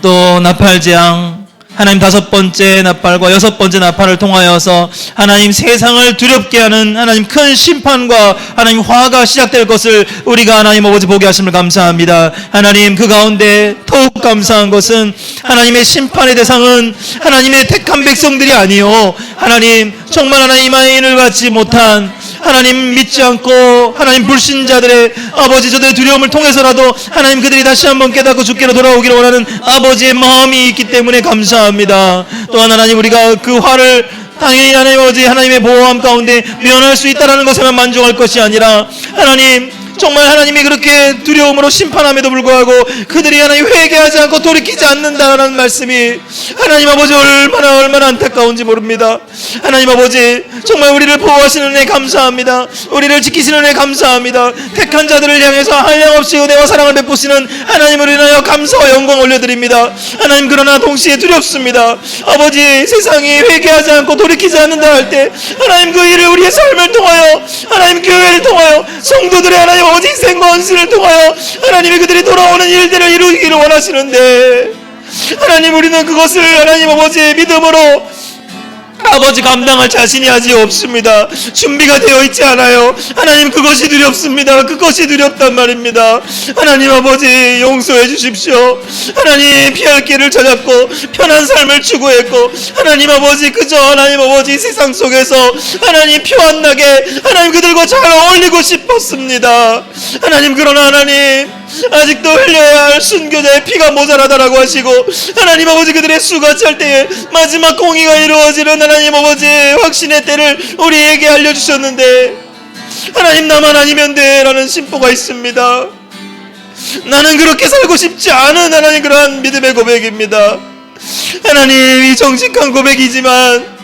또 나팔재앙 하나님 5번째 나팔과 6번째 나팔을 통하여서 하나님 세상을 두렵게 하는 하나님 큰 심판과 하나님 화가 시작될 것을 우리가 하나님 아버지 보게 하심을 감사합니다. 하나님 그 가운데 더욱 감사한 것은 하나님의 심판의 대상은 하나님의 택한 백성들이 아니요 하나님 정말 하나님의 인을 받지 못한 하나님 믿지 않고 하나님 불신자들의 아버지 저들의 두려움을 통해서라도 하나님 그들이 다시 한번 깨닫고 주께로 돌아오기를 원하는 아버지의 마음이 있기 때문에 감사합니다. 또한 하나님 우리가 그 화를 당연히 하나님 아버지 하나님의 보호함 가운데 면할 수 있다는 것에만 만족할 것이 아니라 하나님 정말 하나님이 그렇게 두려움으로 심판함에도 불구하고 그들이 하나님 회개하지 않고 돌이키지 않는다는 말씀이 하나님 아버지 얼마나 안타까운지 모릅니다. 하나님 아버지 정말 우리를 보호하시는 은혜 감사합니다. 우리를 지키시는 은혜 감사합니다. 택한 자들을 향해서 한량없이 은혜와 사랑을 베푸시는 하나님을 인하여 감사와 영광 올려드립니다. 하나님 그러나 동시에 두렵습니다. 아버지 세상이 회개하지 않고 돌이키지 않는다 할 때 하나님 그 일을 우리의 삶을 통하여 하나님 교회를 통하여 성도들의 하나님 아버지 희생과 헌신을 통하여 하나님이 그들이 돌아오는 일들을 이루기를 원하시는데 하나님 우리는 그것을 하나님 아버지 믿음으로 아버지 감당할 자신이 아직 없습니다. 준비가 되어 있지 않아요. 하나님 그것이 두렵습니다. 그것이 두렵단 말입니다. 하나님 아버지 용서해 주십시오. 하나님 피할 길을 찾았고 편한 삶을 추구했고 하나님 아버지 그저 하나님 아버지 세상 속에서 하나님 표 안 나게 하나님 그들과 잘 어울리고 싶었습니다. 하나님 그러나 하나님 아직도 흘려야 할 순교자의 피가 모자라다라고 하시고 하나님 아버지 그들의 수가 찰 때에 마지막 공의가 이루어지는 하나님 아버지 확신의 때를 우리에게 알려주셨는데 하나님 나만 아니면 돼 라는 심보가 있습니다. 나는 그렇게 살고 싶지 않은 하나님 그러한 믿음의 고백입니다. 하나님 이 정직한 고백이지만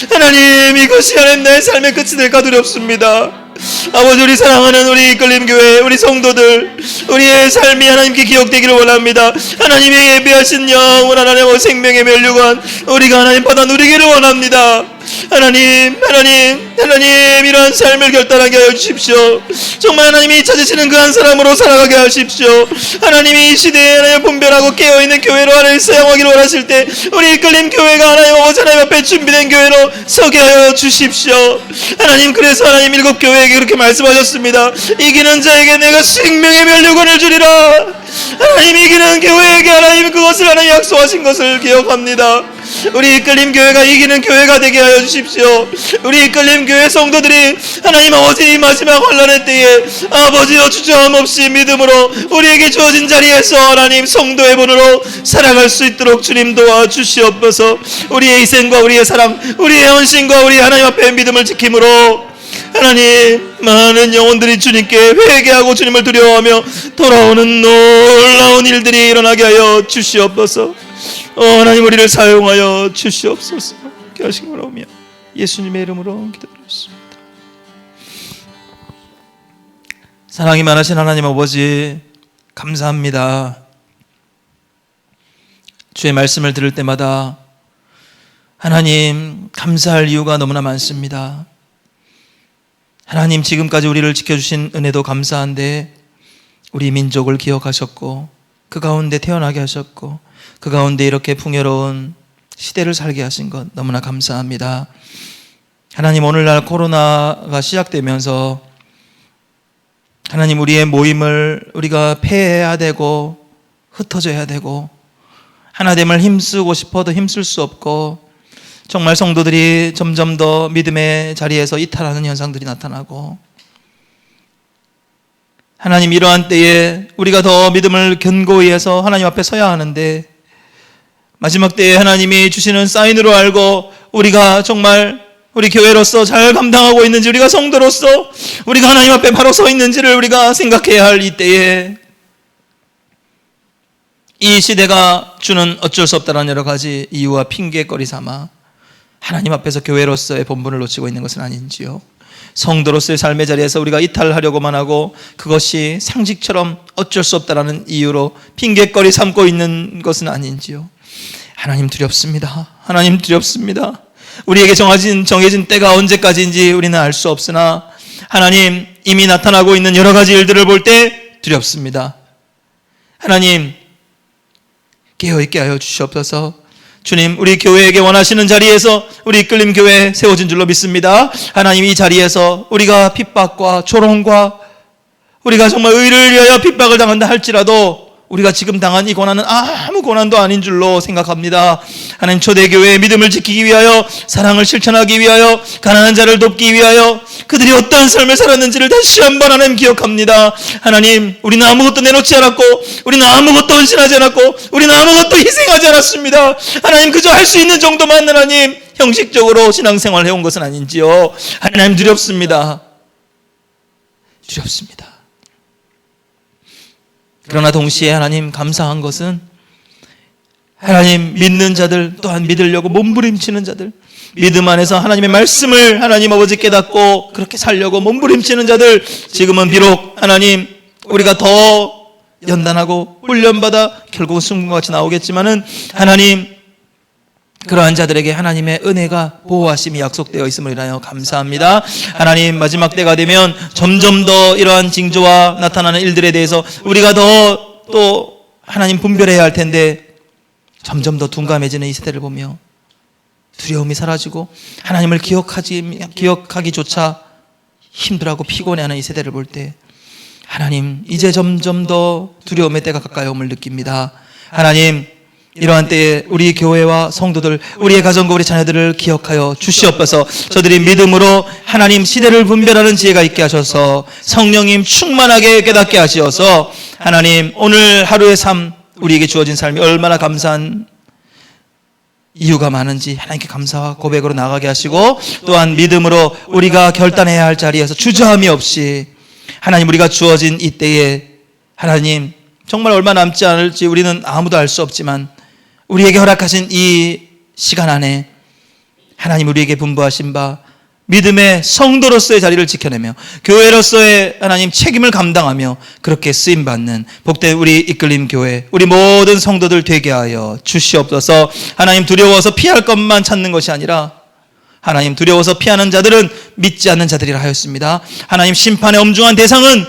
하나님 이것이 하나님 나의 삶의 끝이 될까 두렵습니다. 아버지 우리 사랑하는 우리 이끌림교회 우리 성도들 우리의 삶이 하나님께 기억되기를 원합니다. 하나님의 예배하신 영원 하나님의 생명의 면류관 우리가 하나님 받아 누리기를 원합니다. 하나님 이러한 삶을 결단하게 하여 주십시오. 정말 하나님이 찾으시는 그 한 사람으로 살아가게 하십시오. 하나님이 이 시대에 하나님 분별하고 깨어있는 교회로 하나님 사용하기를 원하실 때 우리 이끌림 교회가 하나님 아버지 하나님 앞에 준비된 교회로 서게 하여 주십시오. 하나님 그래서 하나님 7교회에게 그렇게 말씀하셨습니다. 이기는 자에게 내가 생명의 면류관을 주리라. 하나님 이기는 교회에게 하나님 그것을 하나님 약속하신 것을 기억합니다. 우리 이끌림 교회가 이기는 교회가 되게 하여 주십시오. 우리 이끌림 교회 성도들이 하나님 아버지 이 마지막 환난의 때에 아버지여 주저함 없이 믿음으로 우리에게 주어진 자리에서 하나님 성도의 본으로 살아갈 수 있도록 주님 도와주시옵소서. 우리의 희생과 우리의 사랑, 우리의 헌신과 우리 하나님 앞에 믿음을 지킴으로 하나님 많은 영혼들이 주님께 회개하고 주님을 두려워하며 돌아오는 놀라운 일들이 일어나게 하여 주시옵소서. 하나님 우리를 사용하여 주시옵소서. 그렇게 하시기 바라며 예수님의 이름으로 기도드렸습니다. 사랑이 많으신 하나님 아버지 감사합니다. 주의 말씀을 들을 때마다 하나님 감사할 이유가 너무나 많습니다. 하나님 지금까지 우리를 지켜주신 은혜도 감사한데 우리 민족을 기억하셨고 그 가운데 태어나게 하셨고 그 가운데 이렇게 풍요로운 시대를 살게 하신 것 너무나 감사합니다. 하나님 오늘날 코로나가 시작되면서 하나님 우리의 모임을 우리가 폐해야 되고 흩어져야 되고 하나됨을 힘쓰고 싶어도 힘쓸 수 없고 정말 성도들이 점점 더 믿음의 자리에서 이탈하는 현상들이 나타나고 하나님 이러한 때에 우리가 더 믿음을 견고히 해서 하나님 앞에 서야 하는데 마지막 때에 하나님이 주시는 사인으로 알고 우리가 정말 우리 교회로서 잘 감당하고 있는지 우리가 성도로서 우리가 하나님 앞에 바로 서 있는지를 우리가 생각해야 할 이때에 이 시대가 주는 어쩔 수 없다는 여러 가지 이유와 핑계거리 삼아 하나님 앞에서 교회로서의 본분을 놓치고 있는 것은 아닌지요. 성도로서의 삶의 자리에서 우리가 이탈하려고만 하고 그것이 상식처럼 어쩔 수 없다는 이유로 핑계거리 삼고 있는 것은 아닌지요. 하나님 두렵습니다. 하나님 두렵습니다. 우리에게 정해진 때가 언제까지인지 우리는 알 수 없으나 하나님 이미 나타나고 있는 여러 가지 일들을 볼 때 두렵습니다. 하나님 깨어있게 하여 주시옵소서. 주님 우리 교회에게 원하시는 자리에서 우리 이끌림 교회 세워진 줄로 믿습니다. 하나님 이 자리에서 우리가 핍박과 조롱과 우리가 정말 의를 위하여 핍박을 당한다 할지라도 우리가 지금 당한 이 고난은 아무 고난도 아닌 줄로 생각합니다. 하나님 초대교회의 믿음을 지키기 위하여 사랑을 실천하기 위하여 가난한 자를 돕기 위하여 그들이 어떠한 삶을 살았는지를 다시 한번 하나님 기억합니다. 하나님 우리는 아무것도 내놓지 않았고 우리는 아무것도 헌신하지 않았고 우리는 아무것도 희생하지 않았습니다. 하나님 그저 할 수 있는 정도만 하나님 형식적으로 신앙생활을 해온 것은 아닌지요. 하나님 두렵습니다. 두렵습니다. 그러나 동시에 하나님 감사한 것은 하나님 믿는 자들 또한 믿으려고 몸부림치는 자들 믿음 안에서 하나님의 말씀을 하나님 아버지 깨닫고 그렇게 살려고 몸부림치는 자들 지금은 비록 하나님 우리가 더 연단하고 훈련받아 결국은 승부가 같이 나오겠지만은 하나님 그러한 자들에게 하나님의 은혜가 보호하심이 약속되어 있음을 인하여 감사합니다. 하나님 마지막 때가 되면 점점 더 이러한 징조와 나타나는 일들에 대해서 우리가 더 또 하나님 분별해야 할 텐데 점점 더 둔감해지는 이 세대를 보며 두려움이 사라지고 하나님을 기억하기조차 힘들어하고 피곤해하는 이 세대를 볼 때 하나님 이제 점점 더 두려움의 때가 가까이 옴을 느낍니다. 하나님 이러한 때에 우리 교회와 성도들 우리의 가정과 우리 자녀들을 기억하여 주시옵소서. 저들이 믿음으로 하나님 시대를 분별하는 지혜가 있게 하셔서 성령님 충만하게 깨닫게 하시어서 하나님 오늘 하루의 삶 우리에게 주어진 삶이 얼마나 감사한 이유가 많은지 하나님께 감사와 고백으로 나가게 하시고 또한 믿음으로 우리가 결단해야 할 자리에서 주저함이 없이 하나님 우리가 주어진 이때에 하나님 정말 얼마 남지 않을지 우리는 아무도 알 수 없지만 우리에게 허락하신 이 시간 안에 하나님 우리에게 분부하신 바 믿음의 성도로서의 자리를 지켜내며 교회로서의 하나님 책임을 감당하며 그렇게 쓰임받는 복된 우리 이끌림 교회 우리 모든 성도들 되게 하여 주시옵소서. 하나님 두려워서 피할 것만 찾는 것이 아니라 하나님 두려워서 피하는 자들은 믿지 않는 자들이라 하였습니다. 하나님 심판의 엄중한 대상은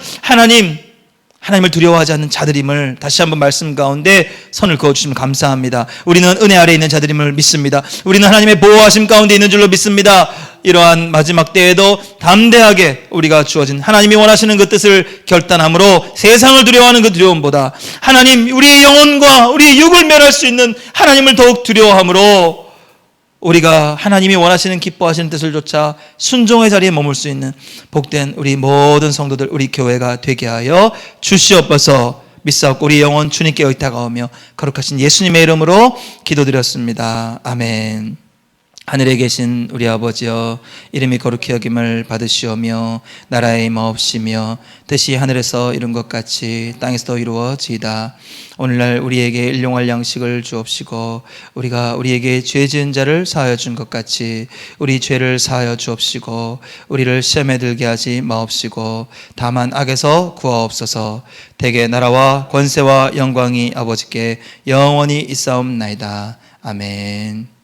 하나님을 두려워하지 않는 자들임을 다시 한번 말씀 가운데 선을 그어주시면 감사합니다. 우리는 은혜 아래 있는 자들임을 믿습니다. 우리는 하나님의 보호하심 가운데 있는 줄로 믿습니다. 이러한 마지막 때에도 담대하게 우리가 주어진 하나님이 원하시는 그 뜻을 결단함으로 세상을 두려워하는 그 두려움보다 하나님, 우리의 영혼과 우리의 육을 멸할 수 있는 하나님을 더욱 두려워함으로 우리가 하나님이 원하시는 기뻐하시는 뜻을 쫓아 순종의 자리에 머물 수 있는 복된 우리 모든 성도들, 우리 교회가 되게 하여 주시옵소서. 믿사옵고 우리 영혼 주님께 의탁하오며 거룩하신 예수님의 이름으로 기도드렸습니다. 아멘. 하늘에 계신 우리 아버지여, 이름이 거룩히 여김을 받으시오며 나라의 임하옵시며 뜻이 하늘에서 이룬 것 같이 땅에서도 이루어지이다. 오늘날 우리에게 일용할 양식을 주옵시고 우리가 우리에게 죄 지은 자를 사하여 준 것 같이 우리 죄를 사하여 주옵시고 우리를 시험에 들게 하지 마옵시고 다만 악에서 구하옵소서. 대개 나라와 권세와 영광이 아버지께 영원히 있사옵나이다. 아멘.